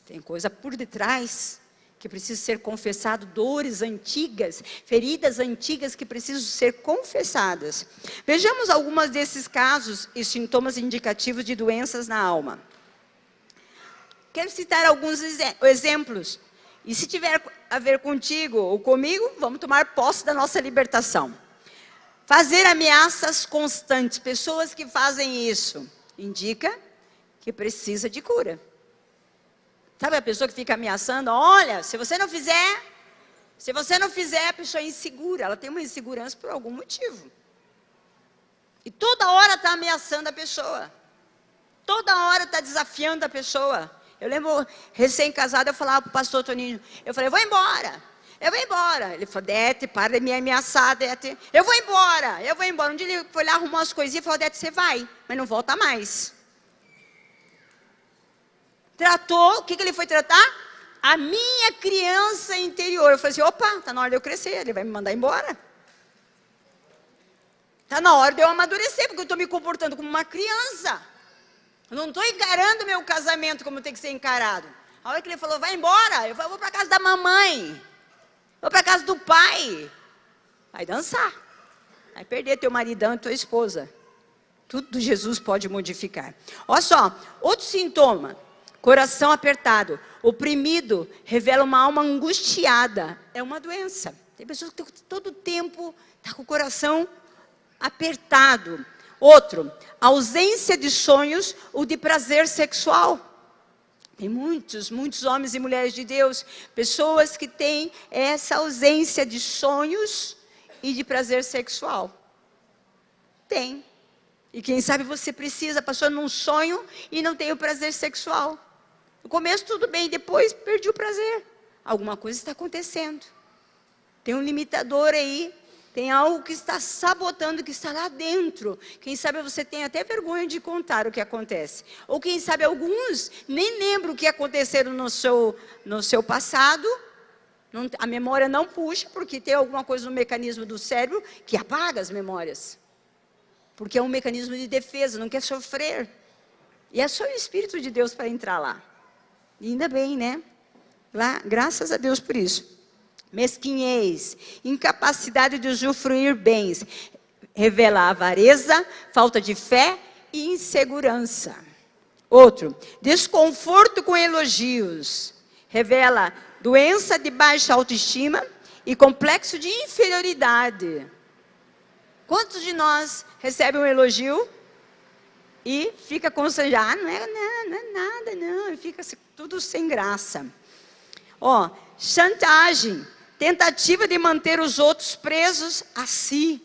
Tem coisa por detrás que precisa ser confessado, dores antigas, feridas antigas que precisam ser confessadas. Vejamos alguns desses casos e sintomas indicativos de doenças na alma. Quero citar alguns exemplos. E se tiver a ver contigo ou comigo, vamos tomar posse da nossa libertação. Fazer ameaças constantes. Pessoas que fazem isso, indica que precisa de cura. Sabe a pessoa que fica ameaçando? Olha, se você não fizer, a pessoa é insegura. Ela tem uma insegurança por algum motivo. E toda hora está ameaçando a pessoa. Toda hora está desafiando a pessoa. Eu lembro, recém-casada, eu falava para o pastor Toninho, eu falei, eu vou embora. Ele falou, Dete, para de me ameaçar, Dete. Eu vou embora. Um dia ele foi lá, arrumou umas coisinhas e falou, Dete, você vai, mas não volta mais. Tratou, o que ele foi tratar? A minha criança interior. Eu falei assim, opa, está na hora de eu crescer, ele vai me mandar embora. Está na hora de eu amadurecer, porque eu estou me comportando como uma criança. Eu não estou encarando meu casamento como tem que ser encarado. A hora que ele falou, vai embora, eu vou para a casa da mamãe. Vou para a casa do pai. Vai dançar. Vai perder teu maridão e tua esposa. Tudo Jesus pode modificar. Olha só, outro sintoma. Coração apertado. Oprimido revela uma alma angustiada. É uma doença. Tem pessoas que todo o tempo estão com o coração apertado. Outro, ausência de sonhos ou de prazer sexual. Tem muitos homens e mulheres de Deus, pessoas que têm essa ausência de sonhos e de prazer sexual. Tem. E quem sabe você precisa, passou num sonho e não tem o prazer sexual. No começo tudo bem, depois perdi o prazer. Alguma coisa está acontecendo. Tem um limitador aí. Tem algo que está sabotando, que está lá dentro. Quem sabe você tem até vergonha de contar o que acontece. Ou quem sabe alguns nem lembram o que aconteceram no seu passado. A memória não puxa, porque tem alguma coisa no mecanismo do cérebro que apaga as memórias. Porque é um mecanismo de defesa, não quer sofrer. E é só o Espírito de Deus para entrar lá. E ainda bem, né? Lá, graças a Deus por isso. Mesquinhez, incapacidade de usufruir bens, revela avareza, falta de fé e insegurança. Outro, desconforto com elogios, revela doença de baixa autoestima e complexo de inferioridade. Quantos de nós recebem um elogio e fica constrangido? Não é nada, não, e fica tudo sem graça. Chantagem. Tentativa de manter os outros presos a si.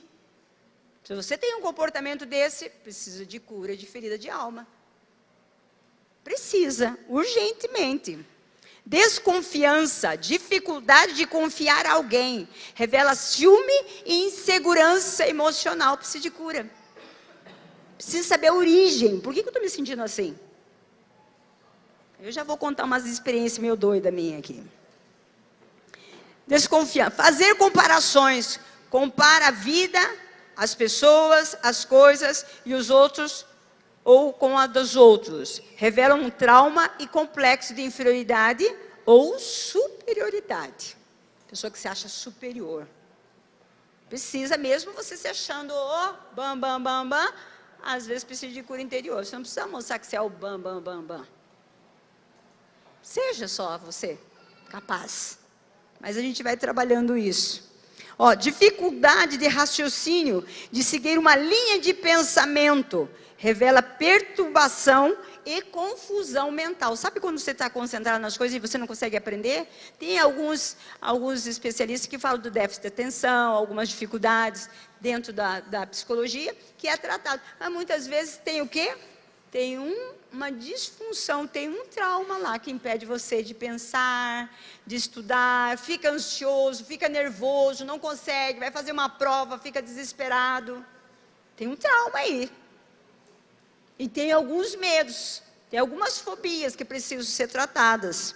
Se você tem um comportamento desse, precisa de cura de ferida de alma. Precisa, urgentemente. Desconfiança, dificuldade de confiar em alguém. Revela ciúme e insegurança emocional. Precisa de cura. Precisa saber a origem. Por que eu estou me sentindo assim? Eu já vou contar umas experiências meio doidas minha aqui. Desconfiar, fazer comparações, compara a vida, as pessoas, as coisas e os outros, ou com a dos outros. Revela um trauma e complexo de inferioridade ou superioridade. Pessoa que se acha superior. Precisa mesmo você se achando bam, às vezes precisa de cura interior. Você não precisa mostrar que você é o bam. Seja só você capaz. Mas a gente vai trabalhando isso. Ó, dificuldade de raciocínio, de seguir uma linha de pensamento, revela perturbação e confusão mental. Sabe quando você está concentrado nas coisas e você não consegue aprender? Tem alguns especialistas que falam do déficit de atenção, algumas dificuldades dentro da psicologia, que é tratado. Mas muitas vezes tem o quê? Tem uma disfunção, tem um trauma lá que impede você de pensar, de estudar, fica ansioso, fica nervoso, não consegue, vai fazer uma prova, fica desesperado. Tem um trauma aí. E tem alguns medos, tem algumas fobias que precisam ser tratadas.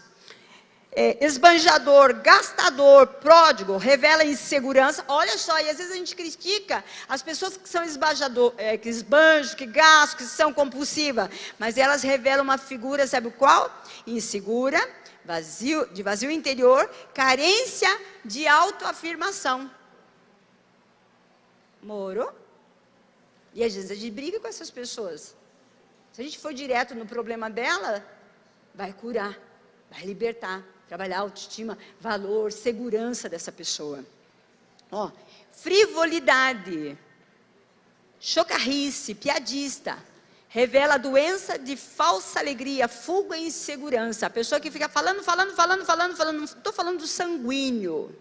Esbanjador, gastador, pródigo, revela insegurança. Olha só, e às vezes a gente critica as pessoas que são que esbanjam, que gastam, que são compulsivas. Mas elas revelam uma figura, sabe qual? Insegura, de vazio interior, carência de autoafirmação. Moro? E às vezes a gente briga com essas pessoas. Se a gente for direto no problema dela, vai curar, vai libertar, trabalhar a autoestima, valor, segurança dessa pessoa. Ó, frivolidade, chocarrice, piadista, revela a doença de falsa alegria, fuga e insegurança. A pessoa que fica falando, não estou falando do sanguíneo,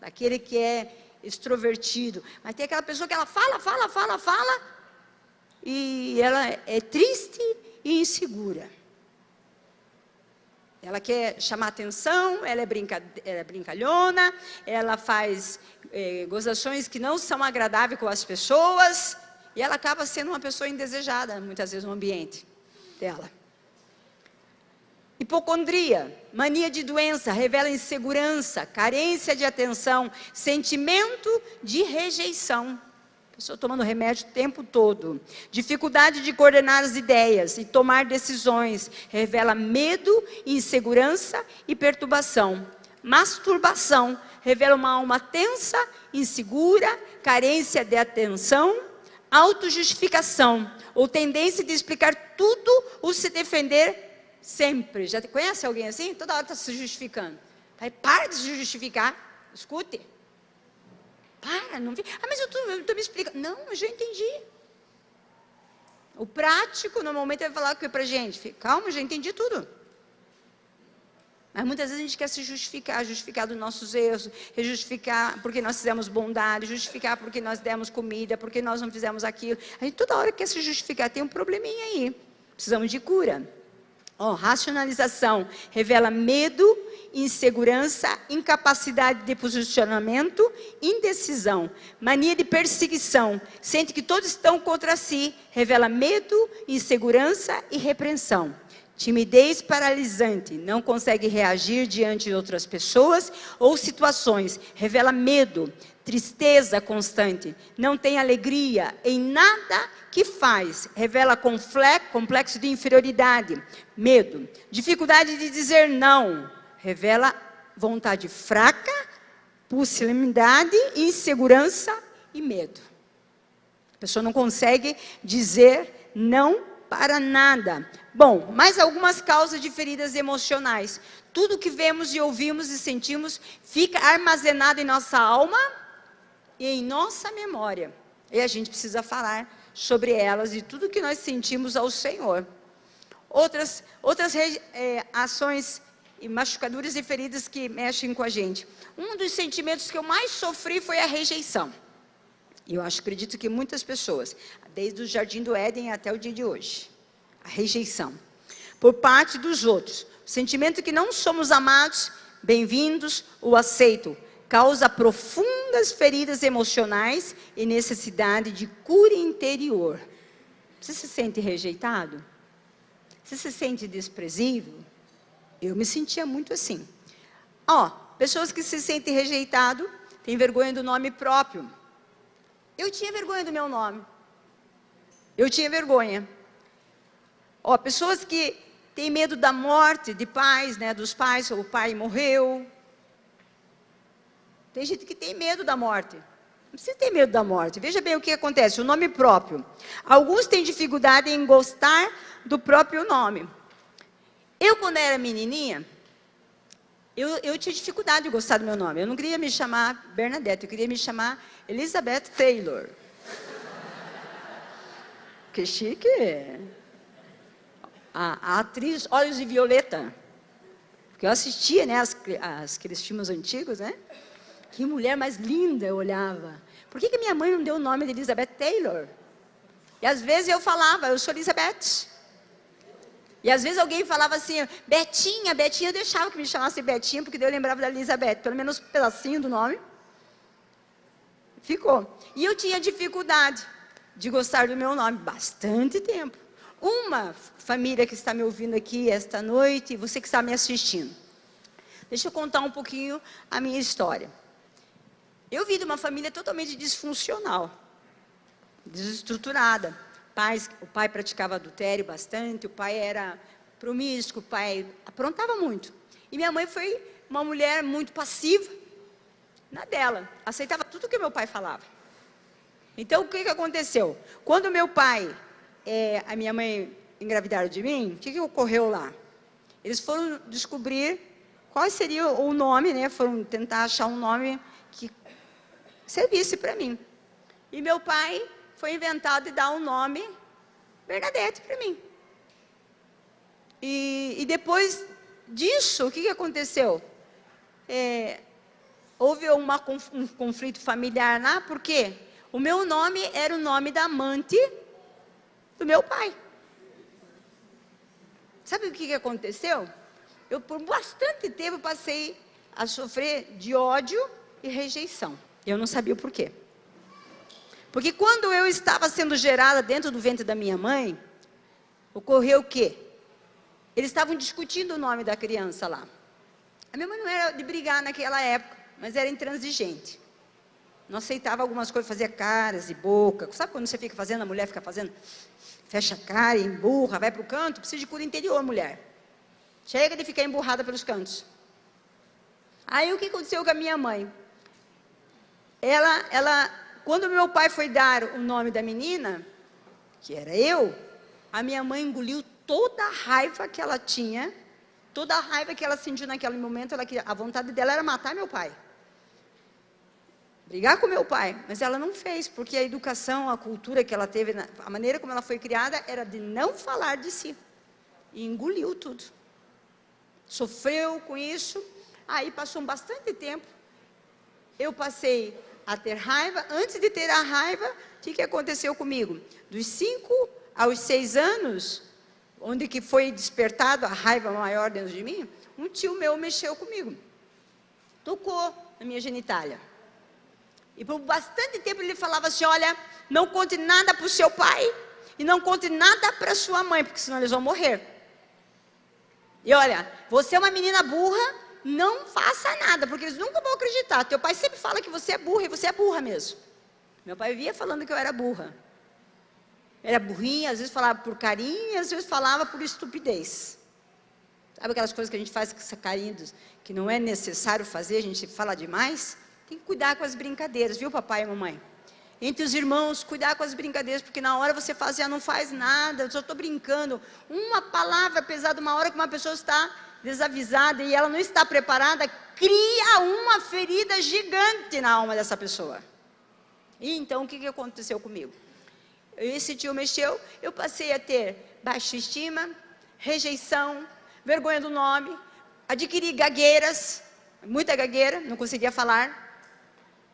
daquele que é extrovertido, mas tem aquela pessoa que ela fala, e ela é triste e insegura. Ela quer chamar atenção, ela é brincalhona, ela faz gozações que não são agradáveis com as pessoas, e ela acaba sendo uma pessoa indesejada, muitas vezes, no ambiente dela. Hipocondria, mania de doença, revela insegurança, carência de atenção, sentimento de rejeição. Pessoa tomando remédio o tempo todo. Dificuldade de coordenar as ideias e tomar decisões. Revela medo, insegurança e perturbação. Masturbação. Revela uma alma tensa, insegura, carência de atenção, autojustificação. Ou tendência de explicar tudo ou se defender sempre. Já conhece alguém assim? Toda hora está se justificando. Para de se justificar. Escute. Para, não vi. Mas eu estou me explicando. Não, eu já entendi. O prático, normalmente, vai falar para a gente. Calma, eu já entendi tudo. Mas muitas vezes a gente quer se justificar dos nossos erros, justificar porque nós fizemos bondade, justificar porque nós demos comida, porque nós não fizemos aquilo. A gente toda hora quer se justificar, tem um probleminha aí. Precisamos de cura. Racionalização, revela medo, insegurança, incapacidade de posicionamento, indecisão, mania de perseguição, sente que todos estão contra si, revela medo, insegurança e repreensão. Timidez paralisante, não consegue reagir diante de outras pessoas ou situações, revela medo, tristeza constante, não tem alegria em nada que faz, revela complexo de inferioridade, medo, dificuldade de dizer não, revela vontade fraca, pusillanimidade, insegurança e medo. A pessoa não consegue dizer não para nada. Bom, mais algumas causas de feridas emocionais. Tudo que vemos e ouvimos e sentimos fica armazenado em nossa alma e em nossa memória. E a gente precisa falar sobre elas e tudo que nós sentimos ao Senhor. Outras ações e machucaduras e feridas que mexem com a gente. Um dos sentimentos que eu mais sofri foi a rejeição. E eu acredito que muitas pessoas, desde o Jardim do Éden até o dia de hoje, a rejeição por parte dos outros, o sentimento que não somos amados, bem-vindos ou aceitos, causa profundas feridas emocionais e necessidade de cura interior. Você se sente rejeitado? Você se sente desprezível? Eu me sentia muito assim. Pessoas que se sentem rejeitado, têm vergonha do nome próprio. Eu tinha vergonha do meu nome. Eu tinha vergonha. Pessoas que têm medo da morte de pais, dos pais, o pai morreu. Tem gente que tem medo da morte. Não precisa ter medo da morte. Veja bem o que acontece, o nome próprio. Alguns têm dificuldade em gostar do próprio nome. Eu, quando era menininha, eu tinha dificuldade de gostar do meu nome. Eu não queria me chamar Bernadette, eu queria me chamar Elizabeth Taylor. Que chique. A atriz Olhos de Violeta. Porque eu assistia, né, aqueles filmes antigos, né? Que mulher mais linda, eu olhava. Por que minha mãe não deu o nome de Elizabeth Taylor? E às vezes eu falava, eu sou Elizabeth. E às vezes alguém falava assim, Betinha, Betinha, eu deixava que me chamasse Betinha, porque daí eu lembrava da Elizabeth, pelo menos um pedacinho do nome. Ficou. E eu tinha dificuldade de gostar do meu nome, bastante tempo. Uma família que está me ouvindo aqui esta noite, você que está me assistindo. Deixa eu contar um pouquinho a minha história. Eu vim de uma família totalmente disfuncional, desestruturada. O pai praticava adultério bastante, o pai era promíscuo, o pai aprontava muito. E minha mãe foi uma mulher muito passiva, na dela, aceitava tudo que meu pai falava. Então, o que aconteceu? Quando meu pai e a minha mãe engravidaram de mim, o que ocorreu lá? Eles foram descobrir qual seria o nome, né? Foram tentar achar um nome que servisse para mim. E meu pai foi inventado de dar um nome Bernadette para mim. E depois disso, o que aconteceu? Houve um conflito familiar lá, porque o meu nome era o nome da amante do meu pai. Sabe o que aconteceu? Eu, por bastante tempo, passei a sofrer de ódio e rejeição. Eu não sabia o porquê. Porque quando eu estava sendo gerada dentro do ventre da minha mãe, ocorreu o quê? Eles estavam discutindo o nome da criança lá. A minha mãe não era de brigar naquela época, mas era intransigente. Não aceitava algumas coisas, fazia caras e boca. Sabe quando você fica fazendo, a mulher fica fazendo? Fecha a cara, emburra, vai para o canto, precisa de cura interior, mulher. Chega de ficar emburrada pelos cantos. Aí o que aconteceu com a minha mãe? Quando meu pai foi dar o nome da menina, que era eu, a minha mãe engoliu toda a raiva que ela tinha, toda a raiva que ela sentiu naquele momento, a vontade dela era matar meu pai. Brigar com meu pai, mas ela não fez, porque a educação, a cultura que ela teve, a maneira como ela foi criada, era de não falar de si. E engoliu tudo. Sofreu com isso, aí passou bastante tempo, eu passei a ter raiva. Antes de ter a raiva, o que aconteceu comigo? Dos 5 aos 6 anos, onde que foi despertado a raiva maior dentro de mim, um tio meu mexeu comigo, tocou na minha genitália. E por bastante tempo ele falava assim, olha, não conte nada para o seu pai e não conte nada para sua mãe, porque senão eles vão morrer. E olha, você é uma menina burra, não faça nada, porque eles nunca vão acreditar. Teu pai sempre fala que você é burra, e você é burra mesmo. Meu pai via falando que eu era burra. Era burrinha, às vezes falava por carinho, e às vezes falava por estupidez. Sabe aquelas coisas que a gente faz com essa carinho, que não é necessário fazer, a gente fala demais? Tem que cuidar com as brincadeiras, viu, papai e mamãe? Entre os irmãos, cuidar com as brincadeiras, porque na hora você fala assim, não faz nada, eu só estou brincando. Uma palavra pesada, uma hora que uma pessoa está desavisada e ela não está preparada, cria uma ferida gigante na alma dessa pessoa. E então, o que aconteceu comigo? Esse tio mexeu, eu passei a ter baixa estima, rejeição, vergonha do nome, adquiri gagueiras, muita gagueira, não conseguia falar,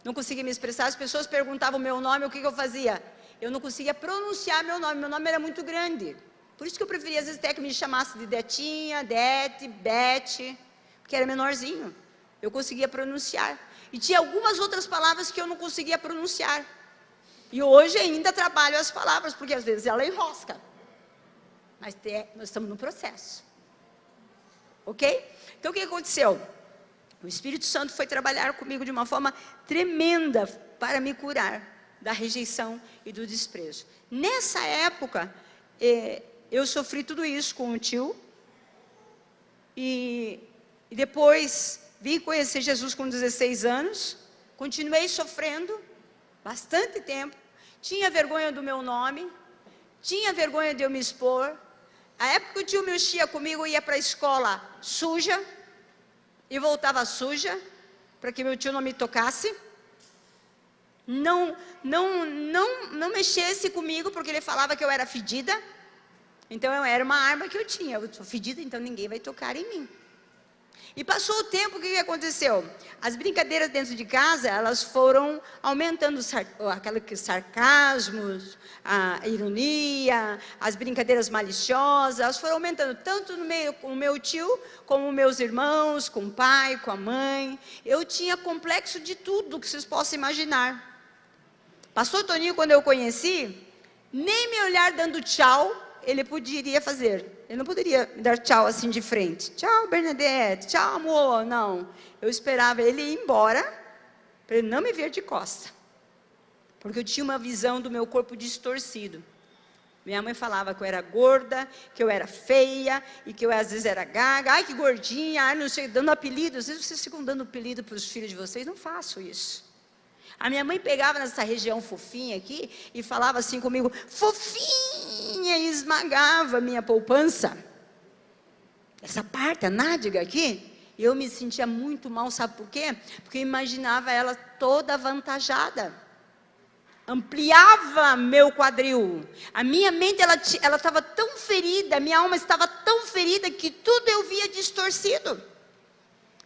não conseguia me expressar. As pessoas perguntavam o meu nome, o que eu fazia? Eu não conseguia pronunciar meu nome era muito grande. Por isso que eu preferia, às vezes, até que me chamasse de Detinha, Dete, Bete, porque era menorzinho. Eu conseguia pronunciar. E tinha algumas outras palavras que eu não conseguia pronunciar. E hoje ainda trabalho as palavras, porque às vezes ela enrosca. Mas nós estamos no processo. Ok? Então, o que aconteceu? O Espírito Santo foi trabalhar comigo de uma forma tremenda para me curar da rejeição e do desprezo. Nessa época, eu sofri tudo isso com o tio. E depois vim conhecer Jesus com 16 anos. Continuei sofrendo bastante tempo. Tinha vergonha do meu nome. Tinha vergonha de eu me expor. A época que o tio mexia comigo, eu ia para a escola suja. e voltava suja, para que meu tio não me tocasse, não mexesse comigo, porque ele falava que eu era fedida. Então era uma arma que eu tinha, eu sou fedida, então ninguém vai tocar em mim. E passou o tempo, o que aconteceu? As brincadeiras dentro de casa, elas foram aumentando aqueles sarcasmos, a ironia, as brincadeiras maliciosas, elas foram aumentando tanto no meio com o meu tio, como meus irmãos, com o pai, com a mãe. Eu tinha complexo de tudo que vocês possam imaginar. Pastor Toninho, quando eu conheci, nem me olhar dando tchau, ele poderia fazer. Ele não poderia me dar tchau assim de frente. Tchau, Bernadette. Tchau, amor. Não. Eu esperava ele ir embora, para ele não me ver de costa. Porque eu tinha uma visão do meu corpo distorcido. Minha mãe falava que eu era gorda, que eu era feia, e que eu às vezes era gaga. Ai, que gordinha. Ai, não sei, dando apelido. Às vezes vocês ficam dando apelido para os filhos de vocês. Não faço isso. A minha mãe pegava nessa região fofinha aqui e falava assim comigo, fofinha, e esmagava a minha poupança. Essa parte, a nádega aqui, eu me sentia muito mal, sabe por quê? Porque eu imaginava ela toda avantajada. Ampliava meu quadril. A minha mente, ela estava tão ferida, a minha alma estava tão ferida que tudo eu via distorcido.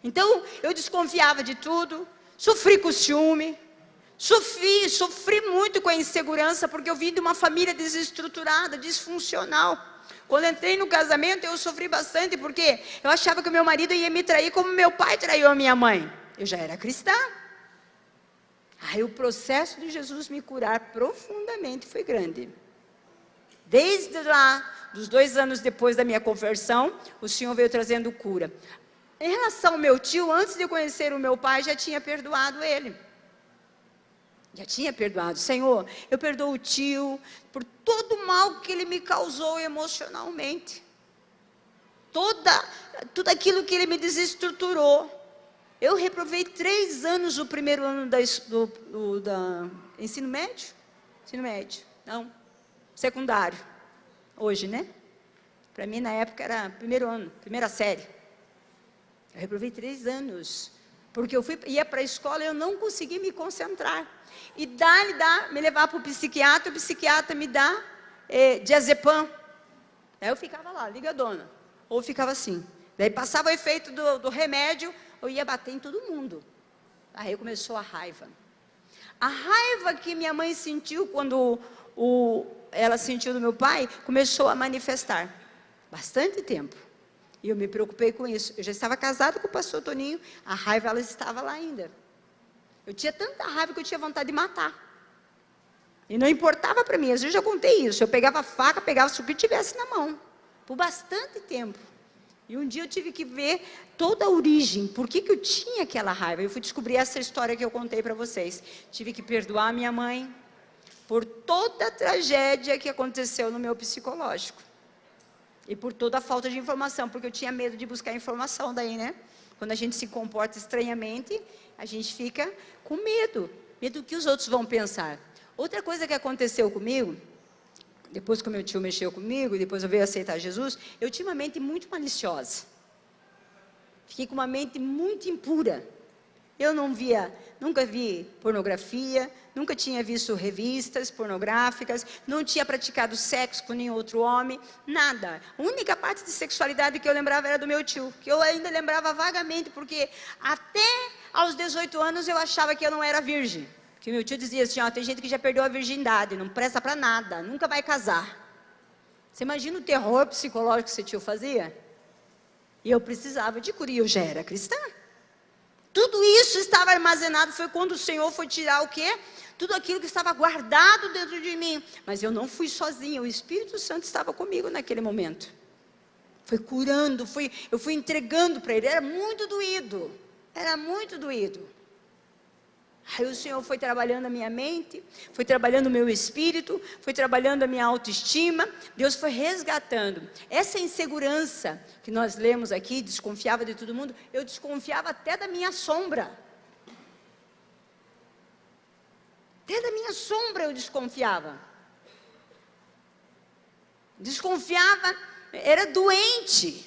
Então, eu desconfiava de tudo, sofri com ciúme. Sofri muito com a insegurança, porque eu vim de uma família desestruturada, disfuncional. Quando entrei no casamento, eu sofri bastante, porque eu achava que o meu marido ia me trair como meu pai traiu a minha mãe. Eu já era cristã. Aí o processo de Jesus me curar profundamente foi grande. Desde lá, dos 2 anos depois da minha conversão, o Senhor veio trazendo cura. Em relação ao meu tio, antes de eu conhecer o meu pai, já tinha perdoado ele. Já tinha perdoado. Senhor, eu perdoo o tio por todo o mal que ele me causou emocionalmente. Tudo aquilo que ele me desestruturou. Eu reprovei 3 anos o primeiro ano da ensino médio? Ensino médio, não, secundário. Hoje, né? Para mim, na época, era primeiro ano, primeira série. Eu reprovei 3 anos. Porque eu ia para a escola e eu não conseguia me concentrar. E me levar para o psiquiatra me dá diazepam. Aí eu ficava lá, ligadona. Ou ficava assim. Daí passava o efeito do remédio, eu ia bater em todo mundo. Aí começou a raiva. A raiva que minha mãe sentiu quando ela sentiu do meu pai, começou a manifestar. Bastante tempo. E eu me preocupei com isso. Eu já estava casada com o pastor Toninho, a raiva ela estava lá ainda. Eu tinha tanta raiva que eu tinha vontade de matar. E não importava para mim, às vezes eu já contei isso. Eu pegava a faca, pegava o que tivesse na mão, por bastante tempo. E um dia eu tive que ver toda a origem, por que eu tinha aquela raiva. Eu fui descobrir essa história que eu contei para vocês. Tive que perdoar minha mãe por toda a tragédia que aconteceu no meu psicológico. E por toda a falta de informação, porque eu tinha medo de buscar informação daí, né? Quando a gente se comporta estranhamente, a gente fica com medo do que os outros vão pensar. Outra coisa que aconteceu comigo, depois que o meu tio mexeu comigo, e depois eu veio aceitar Jesus, eu tinha uma mente muito maliciosa. Fiquei com uma mente muito impura. Eu nunca vi pornografia, nunca tinha visto revistas pornográficas, não tinha praticado sexo com nenhum outro homem, nada. A única parte de sexualidade que eu lembrava era do meu tio, que eu ainda lembrava vagamente, porque até aos 18 anos eu achava que eu não era virgem. Porque meu tio dizia assim, tem gente que já perdeu a virgindade, não presta para nada, nunca vai casar. Você imagina o terror psicológico que esse tio fazia? E eu precisava de cura, e eu já era cristã. Tudo isso estava armazenado, foi quando o Senhor foi tirar o quê? Tudo aquilo que estava guardado dentro de mim. Mas eu não fui sozinha, o Espírito Santo estava comigo naquele momento. Foi curando, eu fui entregando para Ele, era muito doído. Aí o Senhor foi trabalhando a minha mente, foi trabalhando o meu espírito, foi trabalhando a minha autoestima, Deus foi resgatando. Essa insegurança que nós lemos aqui, desconfiava de todo mundo, eu desconfiava até da minha sombra. Até da minha sombra eu desconfiava. Desconfiava, era doente.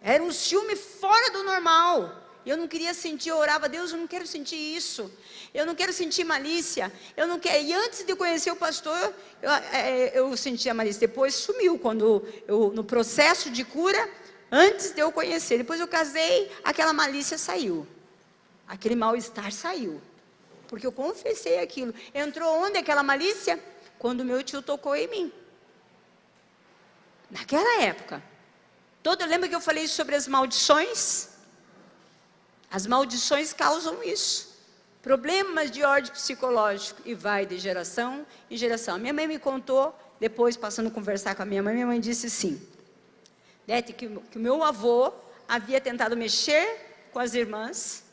Era um ciúme fora do normal. Eu não queria sentir, eu orava a Deus, eu não quero sentir isso. Eu não quero sentir malícia. Eu não quero. E antes de conhecer o pastor, eu sentia malícia. Depois sumiu, quando no processo de cura, antes de eu conhecer. Depois eu casei, aquela malícia saiu. Aquele mal-estar saiu. Porque eu confessei aquilo. Entrou onde aquela malícia? Quando meu tio tocou em mim. Naquela época. Lembra que eu falei sobre as maldições? As maldições causam isso. Problemas de ordem psicológico. E vai de geração em geração. A minha mãe me contou, depois passando a conversar com a minha mãe disse assim, Dete, que o meu avô havia tentado mexer com as irmãs,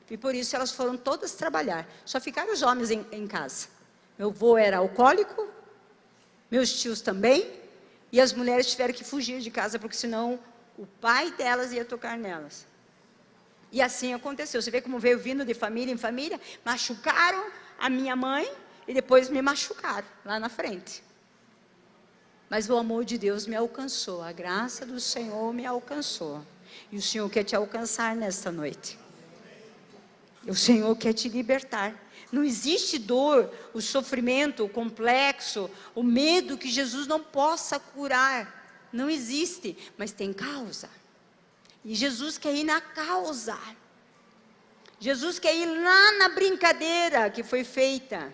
e por isso elas foram todas trabalhar. Só ficaram os homens em casa. Meu avô era alcoólico, meus tios também, e as mulheres tiveram que fugir de casa, porque senão o pai delas ia tocar nelas. E assim aconteceu. Você vê como veio vindo de família em família, machucaram a minha mãe, e depois me machucaram, lá na frente. Mas o amor de Deus me alcançou, a graça do Senhor me alcançou. E o Senhor quer te alcançar nesta noite. O Senhor quer te libertar. Não existe dor, o sofrimento, o complexo, o medo que Jesus não possa curar. Não existe, mas tem causa. E Jesus quer ir na causa. Jesus quer ir lá na brincadeira que foi feita.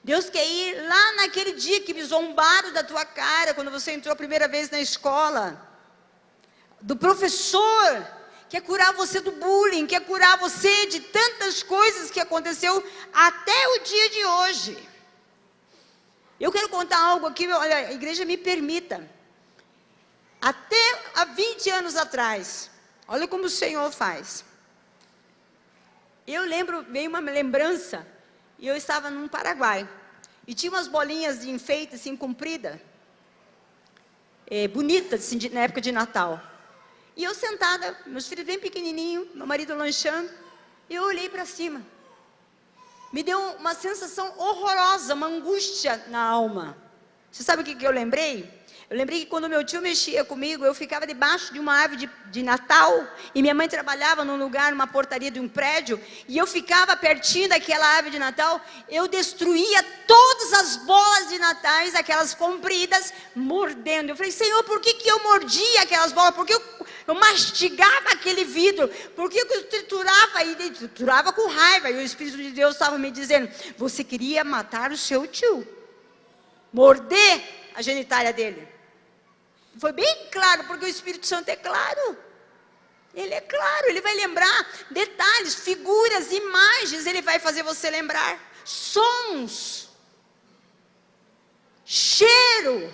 Deus quer ir lá naquele dia que me zombaram da tua cara, quando você entrou a primeira vez na escola. Do professor, quer curar você do bullying, quer curar você de tantas coisas que aconteceu até o dia de hoje. Eu quero contar algo aqui, olha, a igreja me permita. Até há 20 anos atrás, olha como o Senhor faz. Eu lembro, veio uma lembrança, e eu estava no Paraguai, e tinha umas bolinhas de enfeite, assim, comprida, bonitas, assim, na época de Natal. E eu sentada, meus filhos bem pequenininhos, meu marido lanchando, e eu olhei para cima. Me deu uma sensação horrorosa, uma angústia na alma. Você sabe o que eu lembrei? Eu lembrei que quando meu tio mexia comigo, eu ficava debaixo de uma árvore de Natal, e minha mãe trabalhava num lugar, numa portaria de um prédio, e eu ficava pertinho daquela árvore de Natal, eu destruía todas as bolas de natais, aquelas compridas, mordendo. Eu falei, Senhor, por que eu mordia aquelas bolas? Por que eu mastigava aquele vidro? Por que eu triturava? E triturava com raiva, e o Espírito de Deus estava me dizendo, você queria matar o seu tio, morder a genitália dele. Foi bem claro, porque o Espírito Santo é claro. Ele é claro, ele vai lembrar detalhes, figuras, imagens, ele vai fazer você lembrar. Sons. Cheiro.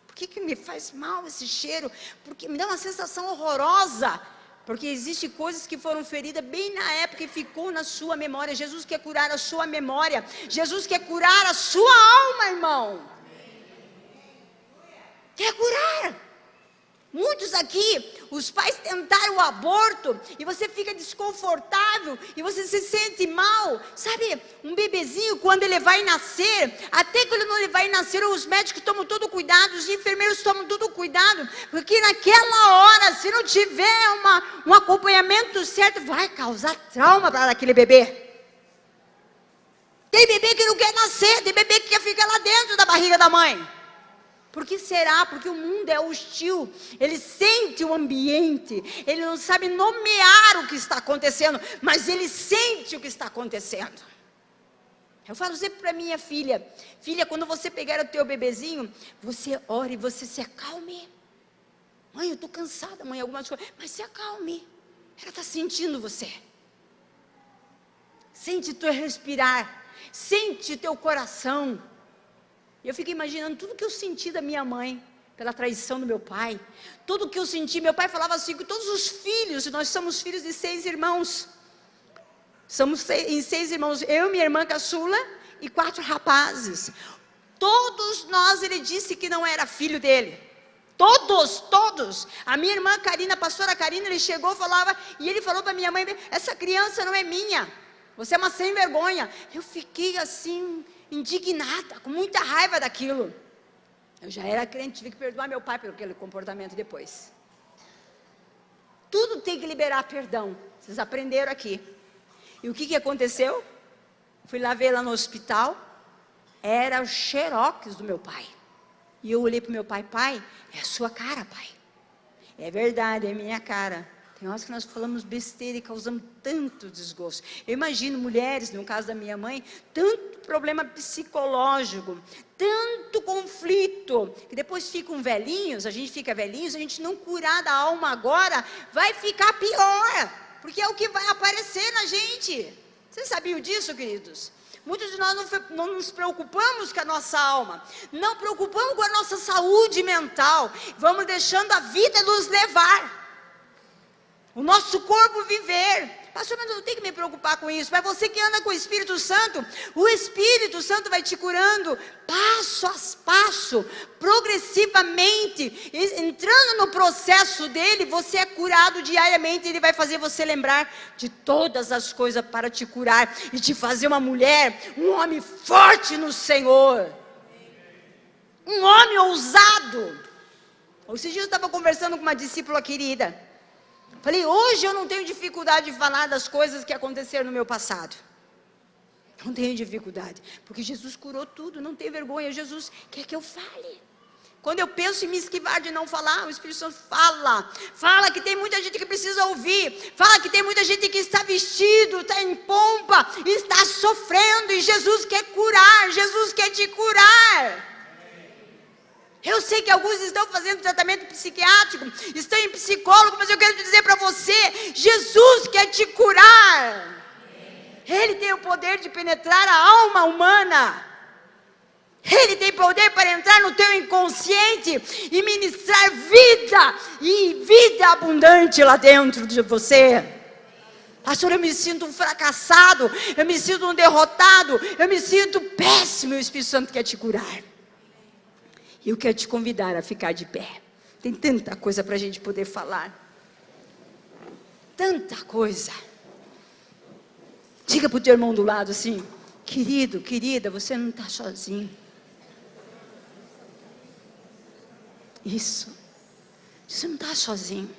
Por que me faz mal esse cheiro? Porque me dá uma sensação horrorosa. Porque existem coisas que foram feridas bem na época e ficou na sua memória. Jesus quer curar a sua memória. Jesus quer curar a sua alma, irmão. Quer curar. Muitos aqui, os pais tentaram o aborto, e você fica desconfortável, e você se sente mal. Sabe, um bebezinho, quando ele vai nascer, até quando ele vai nascer, os médicos tomam todo cuidado, os enfermeiros tomam todo cuidado, porque naquela hora, se não tiver um acompanhamento certo, vai causar trauma para aquele bebê. Tem bebê que não quer nascer, tem bebê que quer ficar lá dentro da barriga da mãe. Por que será? Porque o mundo é hostil, ele sente o ambiente, ele não sabe nomear o que está acontecendo, mas ele sente o que está acontecendo. Eu falo sempre para minha filha, filha, quando você pegar o teu bebezinho, você ore, você se acalme. Mãe, eu estou cansada, mãe, algumas coisas, mas se acalme, ela está sentindo você. Sente teu respirar, sente teu coração. Eu fico imaginando tudo que eu senti da minha mãe, pela traição do meu pai. Tudo que eu senti, meu pai falava assim, que todos os filhos, nós somos filhos de 6 irmãos. Somos em 6 irmãos, eu, minha irmã caçula e 4 rapazes. Todos nós, ele disse que não era filho dele. Todos. A minha irmã Karina, a pastora Karina, ele chegou e falava, e ele falou para minha mãe, essa criança não é minha. Você é uma sem vergonha. Eu fiquei assim, indignada, com muita raiva daquilo. Eu já era crente, tive que perdoar meu pai pelo aquele comportamento depois. tudo tem que liberar perdão. Vocês aprenderam aqui. E o que aconteceu? Fui lá ver ela no hospital, era o xerox do meu pai. E eu olhei para o meu pai: pai, é a sua cara, pai. É verdade, é a minha cara. Tem horas que nós falamos besteira e causamos tanto desgosto. Eu imagino mulheres, no caso da minha mãe, tanto problema psicológico, tanto conflito, que depois ficam velhinhos, a gente fica velhinhos, a gente não curar da alma agora, vai ficar pior, porque é o que vai aparecer na gente. Vocês sabiam disso, queridos? Muitos de nós não nos preocupamos com a nossa alma, não preocupamos com a nossa saúde mental, vamos deixando a vida nos levar, o nosso corpo viver. Pastor, mas eu não tenho que me preocupar com isso. Mas você que anda com o Espírito Santo, o Espírito Santo vai te curando passo a passo, progressivamente, entrando no processo dele, você é curado diariamente. Ele vai fazer você lembrar de todas as coisas para te curar e te fazer uma mulher, um homem forte no Senhor, um homem ousado. Esses dias eu estava conversando com uma discípula querida. Falei, hoje eu não tenho dificuldade de falar das coisas que aconteceram no meu passado. Não tenho dificuldade, porque Jesus curou tudo, não tem vergonha. Jesus quer que eu fale. Quando eu penso em me esquivar de não falar, o Espírito Santo fala que tem muita gente que precisa ouvir, fala que tem muita gente que está vestido, está em pompa, está sofrendo, e Jesus quer curar, Jesus quer te curar. Eu sei que alguns estão fazendo tratamento psiquiátrico, estão em psicólogo, mas eu quero dizer para você, Jesus quer te curar. Ele tem o poder de penetrar a alma humana. Ele tem poder para entrar no teu inconsciente e ministrar vida, e vida abundante lá dentro de você. Pastor, eu me sinto um fracassado, eu me sinto um derrotado, eu me sinto péssimo, e o Espírito Santo quer te curar. E eu quero te convidar a ficar de pé. Tem tanta coisa para a gente poder falar. Tanta coisa. Diga para o teu irmão do lado assim: querido, querida, você não está sozinho. Isso. Você não está sozinho.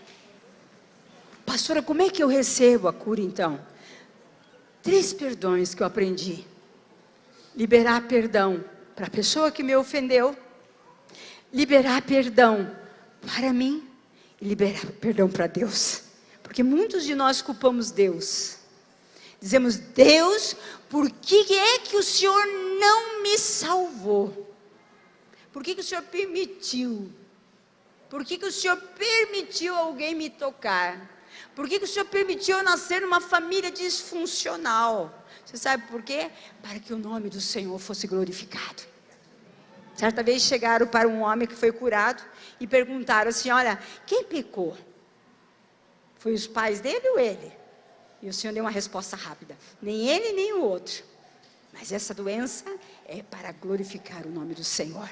Pastora, como é que eu recebo a cura então? 3 perdões que eu aprendi. Liberar perdão para a pessoa que me ofendeu. Liberar perdão para mim e liberar perdão para Deus. Porque muitos de nós culpamos Deus. Dizemos: Deus, por que é que o Senhor não me salvou? Por que o Senhor permitiu? Por que o Senhor permitiu alguém me tocar? Por que o Senhor permitiu eu nascer numa família disfuncional? Você sabe por quê? Para que o nome do Senhor fosse glorificado. Certa vez chegaram para um homem que foi curado e perguntaram assim: olha, quem pecou? Foi os pais dele ou ele? E o Senhor deu uma resposta rápida: nem ele nem o outro. Mas essa doença é para glorificar o nome do Senhor.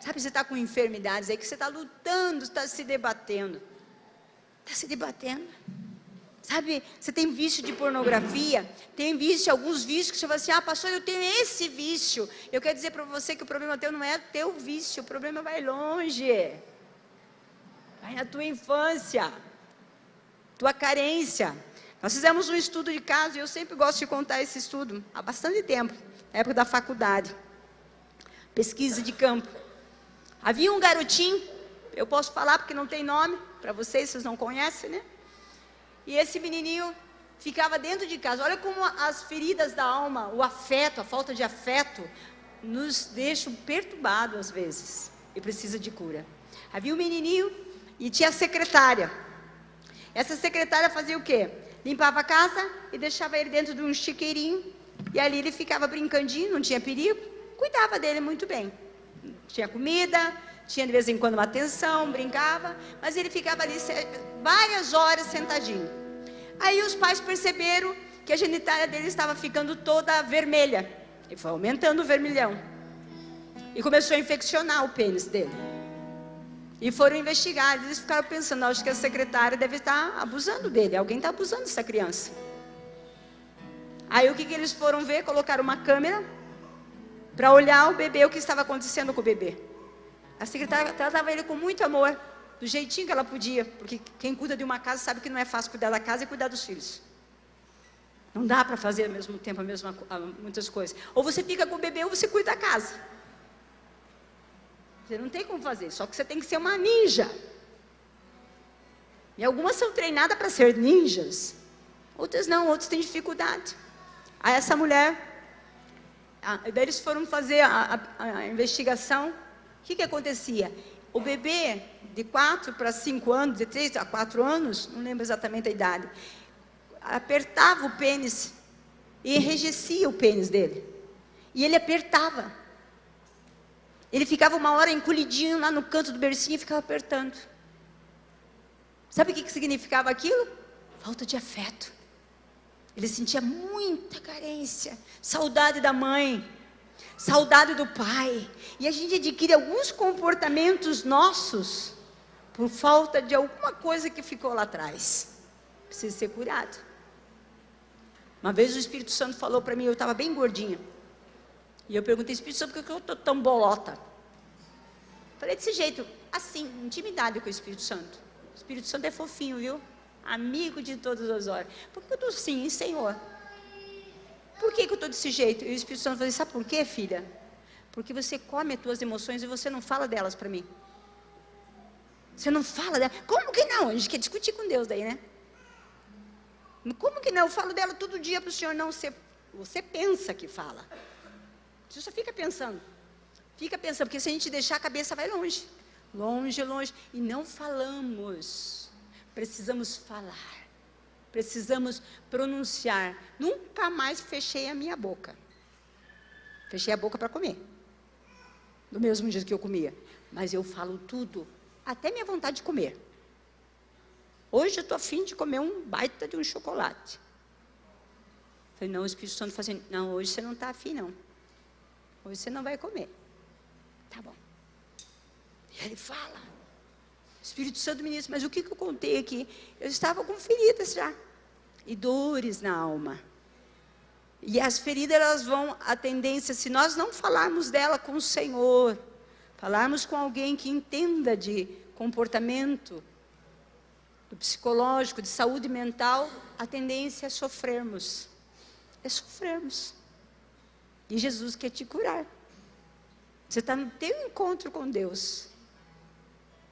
Sabe, você está com enfermidades aí que você está lutando, está se debatendo. Está se debatendo. Sabe, você tem vício de pornografia, tem vício, alguns vícios que você fala assim: ah, pastor, eu tenho esse vício. Eu quero dizer para você que o problema teu não é teu vício, o problema vai longe. Vai na tua infância, tua carência. Nós fizemos um estudo de caso, e eu sempre gosto de contar esse estudo, há bastante tempo, na época da faculdade. Pesquisa de campo. Havia um garotinho, eu posso falar porque não tem nome, para vocês não conhecem, né? E esse menininho ficava dentro de casa. Olha como as feridas da alma, o afeto, a falta de afeto, nos deixam perturbados às vezes. E precisa de cura. Havia um menininho e tinha a secretária. Essa secretária fazia o quê? Limpava a casa e deixava ele dentro de um chiqueirinho. E ali ele ficava brincandinho, não tinha perigo. Cuidava dele muito bem. Tinha comida, tinha de vez em quando uma atenção, brincava, mas ele ficava ali várias horas sentadinho. Aí os pais perceberam que a genitália dele estava ficando toda vermelha, e foi aumentando o vermelhão, e começou a infeccionar o pênis dele. E foram investigar, eles ficaram pensando: acho que a secretária deve estar abusando dele, alguém está abusando dessa criança. Aí o que eles foram ver? Colocaram uma câmera para olhar o bebê, o que estava acontecendo com o bebê. A secretária tratava ele com muito amor, do jeitinho que ela podia, porque quem cuida de uma casa sabe que não é fácil cuidar da casa e cuidar dos filhos. Não dá para fazer ao mesmo tempo muitas coisas. Ou você fica com o bebê ou você cuida da casa. Você não tem como fazer, só que você tem que ser uma ninja. E algumas são treinadas para ser ninjas, outras não, outras têm dificuldade. Aí essa mulher, daí eles foram fazer a investigação. O que acontecia? O bebê de 4 para 5 anos, de 3 a 4 anos, não lembro exatamente a idade, apertava o pênis e enrijecia o pênis dele. E ele apertava. Ele ficava uma hora encolhidinho lá no canto do bercinho e ficava apertando. Sabe o que significava aquilo? Falta de afeto. Ele sentia muita carência, saudade da mãe, saudade do pai. E a gente adquire alguns comportamentos nossos por falta de alguma coisa que ficou lá atrás. Precisa ser curado. Uma vez o Espírito Santo falou para mim, eu estava bem gordinha. E eu perguntei, Espírito Santo, por que eu estou tão bolota? Falei desse jeito, assim, intimidade com o Espírito Santo. O Espírito Santo é fofinho, viu? Amigo de todas as horas. Por que eu estou assim, Senhor? Por que eu estou desse jeito? E o Espírito Santo falou, sabe por quê, filha? Porque você come as tuas emoções e você não fala delas para mim. Você não fala delas. Como que não? A gente quer discutir com Deus daí, né? Como que não? Eu falo dela todo dia para o Senhor. Não, você pensa que fala. Você só fica pensando. Fica pensando, porque se a gente deixar, a cabeça vai longe. Longe, longe. E não falamos. Precisamos falar. Precisamos pronunciar. Nunca mais fechei a minha boca. Fechei a boca para comer. Do mesmo jeito que eu comia. Mas eu falo tudo. Até minha vontade de comer. Hoje eu estou afim de comer um baita de um chocolate. Falei, não, o Espírito Santo falou assim, não, hoje você não está afim, não. Hoje você não vai comer. Tá bom. E ele fala. O Espírito Santo me disse, mas o que eu contei aqui? Eu estava com feridas já. E dores na alma. E as feridas, elas vão, a tendência, se nós não falarmos dela com o Senhor, falarmos com alguém que entenda de comportamento, do psicológico, de saúde mental, a tendência é sofrermos. É sofrermos. E Jesus quer te curar. Você está no teu encontro com Deus.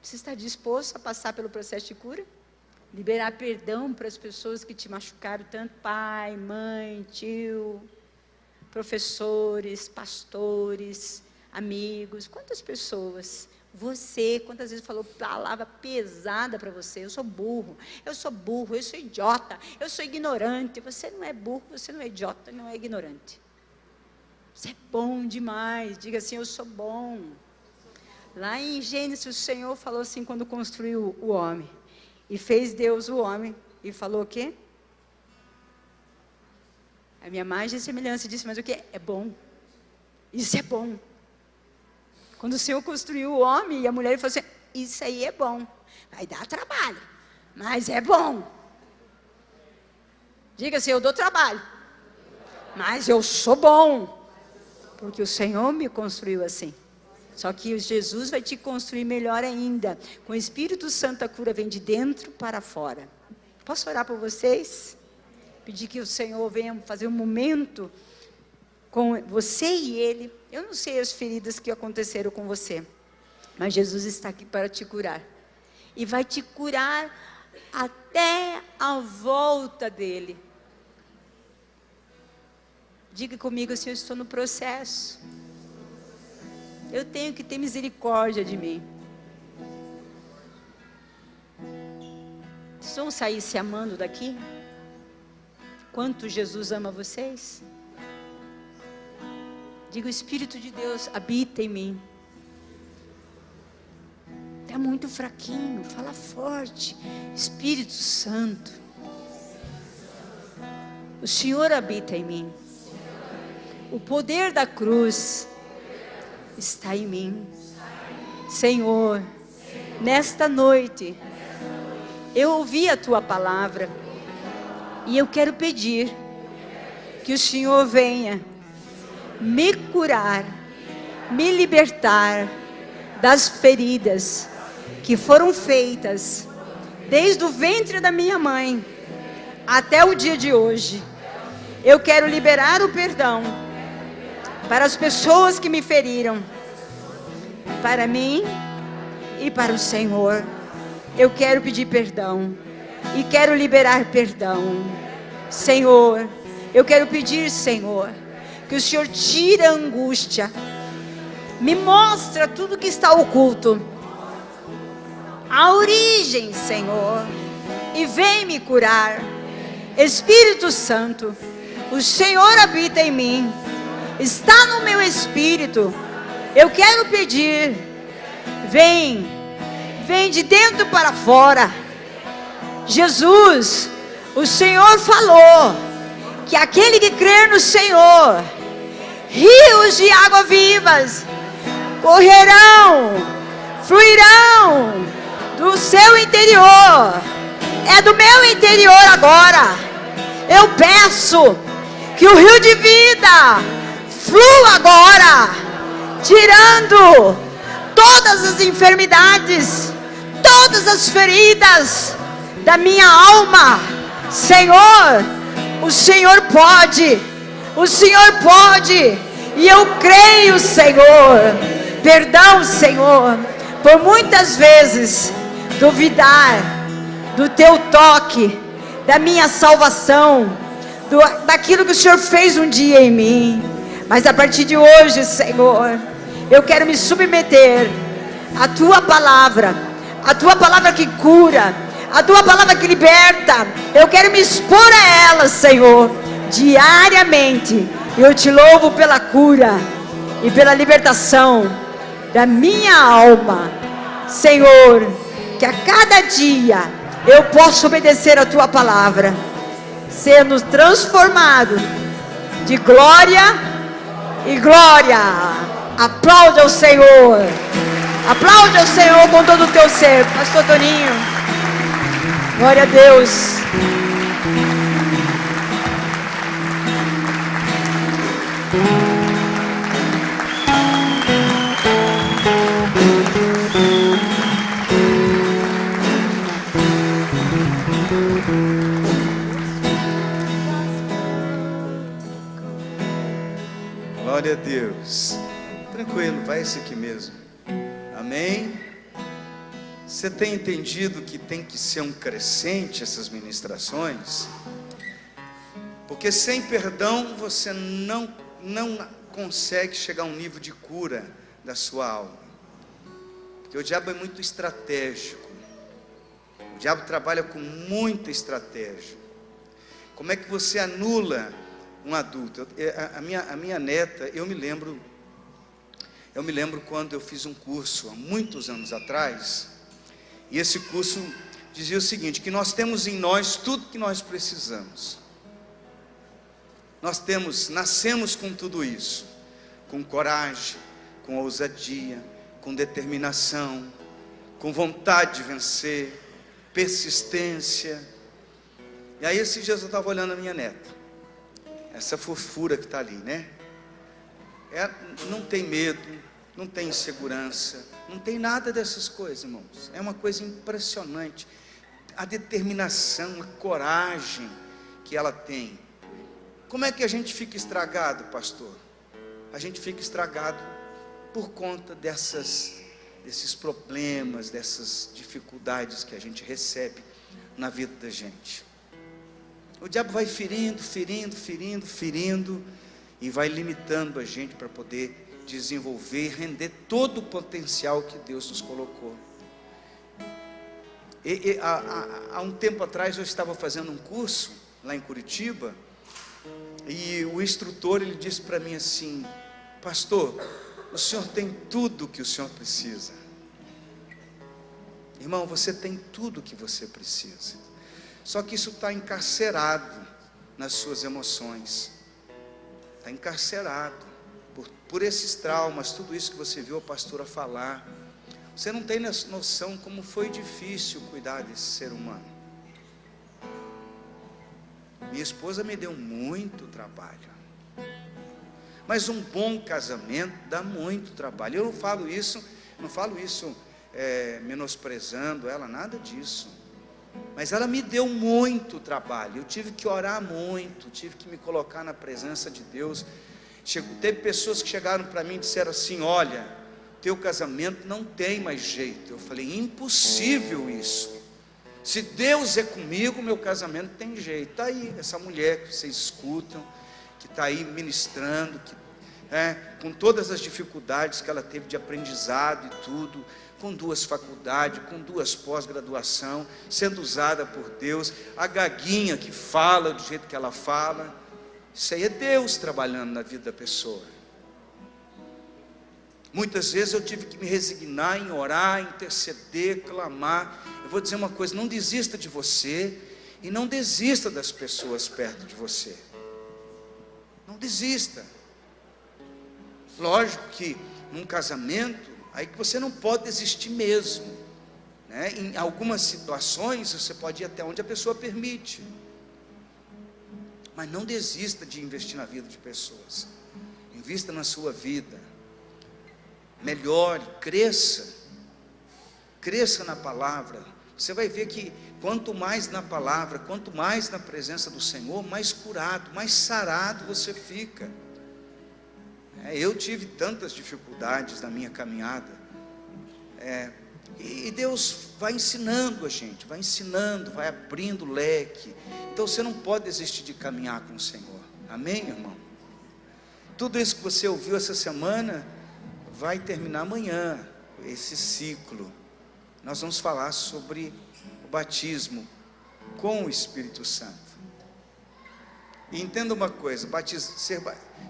Você está disposto a passar pelo processo de cura? Liberar perdão para as pessoas que te machucaram tanto, pai, mãe, tio, professores, pastores, amigos, quantas pessoas? Você, quantas vezes falou palavra pesada para você? Eu sou burro, eu sou idiota, eu sou ignorante. Você não é burro, você não é idiota, não é ignorante. Você é bom demais, diga assim, eu sou bom. Lá em Gênesis, o Senhor falou assim, quando construiu o homem. E fez Deus o homem, e falou o quê? A minha imagem e semelhança, disse, mas o que? É bom. Isso é bom. Quando o Senhor construiu o homem e a mulher, ele falou assim, isso aí é bom. Vai dar trabalho, mas é bom. Diga assim, eu dou trabalho, mas eu sou bom. Porque o Senhor me construiu assim. Só que Jesus vai te construir melhor ainda. Com o Espírito Santo, a cura vem de dentro para fora. Posso orar por vocês? Pedir que o Senhor venha fazer um momento com você e Ele. Eu não sei as feridas que aconteceram com você, mas Jesus está aqui para te curar. E vai te curar até a volta dEle. Diga comigo assim, eu estou no processo. Eu tenho que ter misericórdia de mim. Vocês vão sair se amando daqui? Quanto Jesus ama vocês? Diga, o Espírito de Deus habita em mim. Está muito fraquinho, fala forte. Espírito Santo, o Senhor habita em mim. O poder da cruz está em mim. Senhor, nesta noite, eu ouvi a Tua palavra e eu quero pedir que o Senhor venha me curar, me libertar das feridas que foram feitas desde o ventre da minha mãe até o dia de hoje. Eu quero liberar o perdão para as pessoas que me feriram, para mim e para o Senhor. Eu quero pedir perdão e quero liberar perdão. Senhor, eu quero pedir, Senhor, que o Senhor tire a angústia, me mostra tudo que está oculto, a origem, Senhor, e vem me curar. Espírito Santo, o Senhor habita em mim, está no meu espírito. Eu quero pedir, vem de dentro para fora. Jesus, o Senhor falou que aquele que crer no Senhor, rios de água vivas correrão, fluirão do seu interior. É do meu interior agora. Eu peço que o rio de vida flua agora, tirando todas as enfermidades, todas as feridas da minha alma. Senhor, o Senhor pode, e eu creio, Senhor. Perdão, Senhor, por muitas vezes duvidar do teu toque, da minha salvação, daquilo que o Senhor fez um dia em mim. Mas a partir de hoje, Senhor, eu quero me submeter à tua palavra que cura, a tua palavra que liberta. Eu quero me expor a ela, Senhor, diariamente. Eu te louvo pela cura e pela libertação da minha alma, Senhor, que a cada dia eu possa obedecer a tua palavra, sendo transformado de glória em glória. Aplaude ao Senhor, aplaude ao Senhor com todo o teu ser. Pastor Toninho, glória a Deus. Glória a Deus. Tranquilo, vai esse aqui mesmo. Amém? Você tem entendido que tem que ser um crescente essas ministrações? Porque sem perdão você não consegue chegar a um nível de cura da sua alma. Porque o diabo é muito estratégico. O diabo trabalha com muita estratégia. Como é que você anula um adulto? A minha neta, eu me lembro quando eu fiz um curso há muitos anos atrás, e esse curso dizia o seguinte, que nós temos em nós tudo que nós precisamos. Nascemos com tudo isso, com coragem, com ousadia, com determinação, com vontade de vencer, persistência. E aí esses dias eu estava olhando a minha neta, essa fofura que está ali, né? Não tem medo, não tem insegurança, não tem nada dessas coisas, irmãos. É uma coisa impressionante, a determinação, a coragem que ela tem. Como é que a gente fica estragado, pastor? A gente fica estragado por conta desses problemas, dessas dificuldades que a gente recebe na vida da gente. O diabo vai ferindo, e vai limitando a gente para poder desenvolver, render todo o potencial que Deus nos colocou. Há um tempo atrás eu estava fazendo um curso lá em Curitiba, e o instrutor, ele disse para mim assim: pastor, o senhor tem tudo o que o senhor precisa. Irmão, você tem tudo o que você precisa, só que isso está encarcerado nas suas emoções, está encarcerado por esses traumas, tudo isso que você viu a pastora falar. Você não tem noção como foi difícil cuidar desse ser humano. Minha esposa me deu muito trabalho, mas um bom casamento dá muito trabalho. Eu não falo isso menosprezando ela, nada disso. Mas ela me deu muito trabalho, eu tive que orar muito, tive que me colocar na presença de Deus. Teve pessoas que chegaram para mim e disseram assim: olha, teu casamento não tem mais jeito. Eu falei: impossível isso. Se Deus é comigo, meu casamento tem jeito. Está aí essa mulher que vocês escutam, que está aí ministrando, com todas as dificuldades que ela teve de aprendizado e tudo, com 2 faculdades, com 2 pós-graduação, sendo usada por Deus, a gaguinha que fala do jeito que ela fala. Isso aí é Deus trabalhando na vida da pessoa. Muitas vezes eu tive que me resignar em orar, interceder, clamar. Eu vou dizer uma coisa: não desista de você e não desista das pessoas perto de você. Não desista. Lógico que num casamento, aí que você não pode desistir mesmo, né? Em algumas situações você pode ir até onde a pessoa permite, mas não desista de investir na vida de pessoas. Invista na sua vida, melhore, cresça na palavra. Você vai ver que quanto mais na palavra, quanto mais na presença do Senhor, mais curado, mais sarado você fica. Eu tive tantas dificuldades na minha caminhada, e Deus vai ensinando a gente, vai ensinando, vai abrindo o leque. Então você não pode desistir de caminhar com o Senhor. Amém, irmão? Tudo isso que você ouviu essa semana vai terminar amanhã, esse ciclo. Nós vamos falar sobre o batismo com o Espírito Santo. E entenda uma coisa: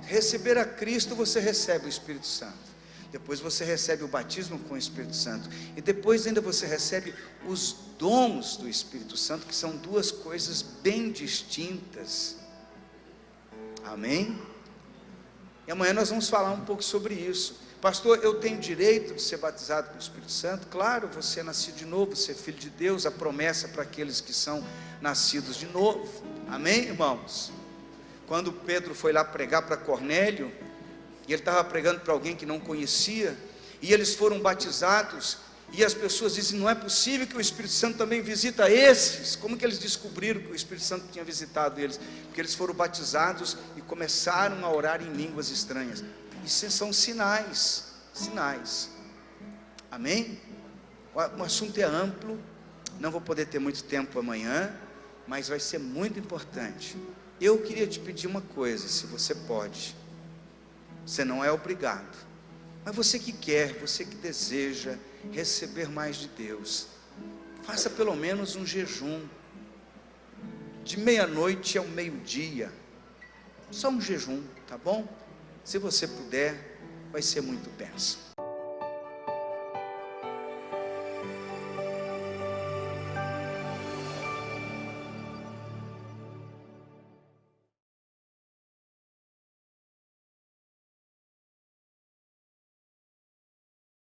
receber a Cristo, você recebe o Espírito Santo. Depois você recebe o batismo com o Espírito Santo. E depois ainda você recebe os dons do Espírito Santo, que são 2 coisas bem distintas. Amém? E amanhã nós vamos falar um pouco sobre isso. Pastor, eu tenho direito de ser batizado com o Espírito Santo? Claro, você é nascido de novo, você é filho de Deus, a promessa para aqueles que são nascidos de novo. Amém, irmãos? Quando Pedro foi lá pregar para Cornélio, e ele estava pregando para alguém que não conhecia, e eles foram batizados, e as pessoas dizem: não é possível que o Espírito Santo também visita esses. Como que eles descobriram que o Espírito Santo tinha visitado eles? Porque eles foram batizados e começaram a orar em línguas estranhas. Isso são sinais. Amém? O assunto é amplo, não vou poder ter muito tempo amanhã, mas vai ser muito importante. Eu queria te pedir uma coisa, se você pode. Você não é obrigado, mas você que quer, você que deseja receber mais de Deus, faça pelo menos um jejum, de meia-noite ao meio-dia, só um jejum, tá bom? Se você puder, vai ser muito bênção.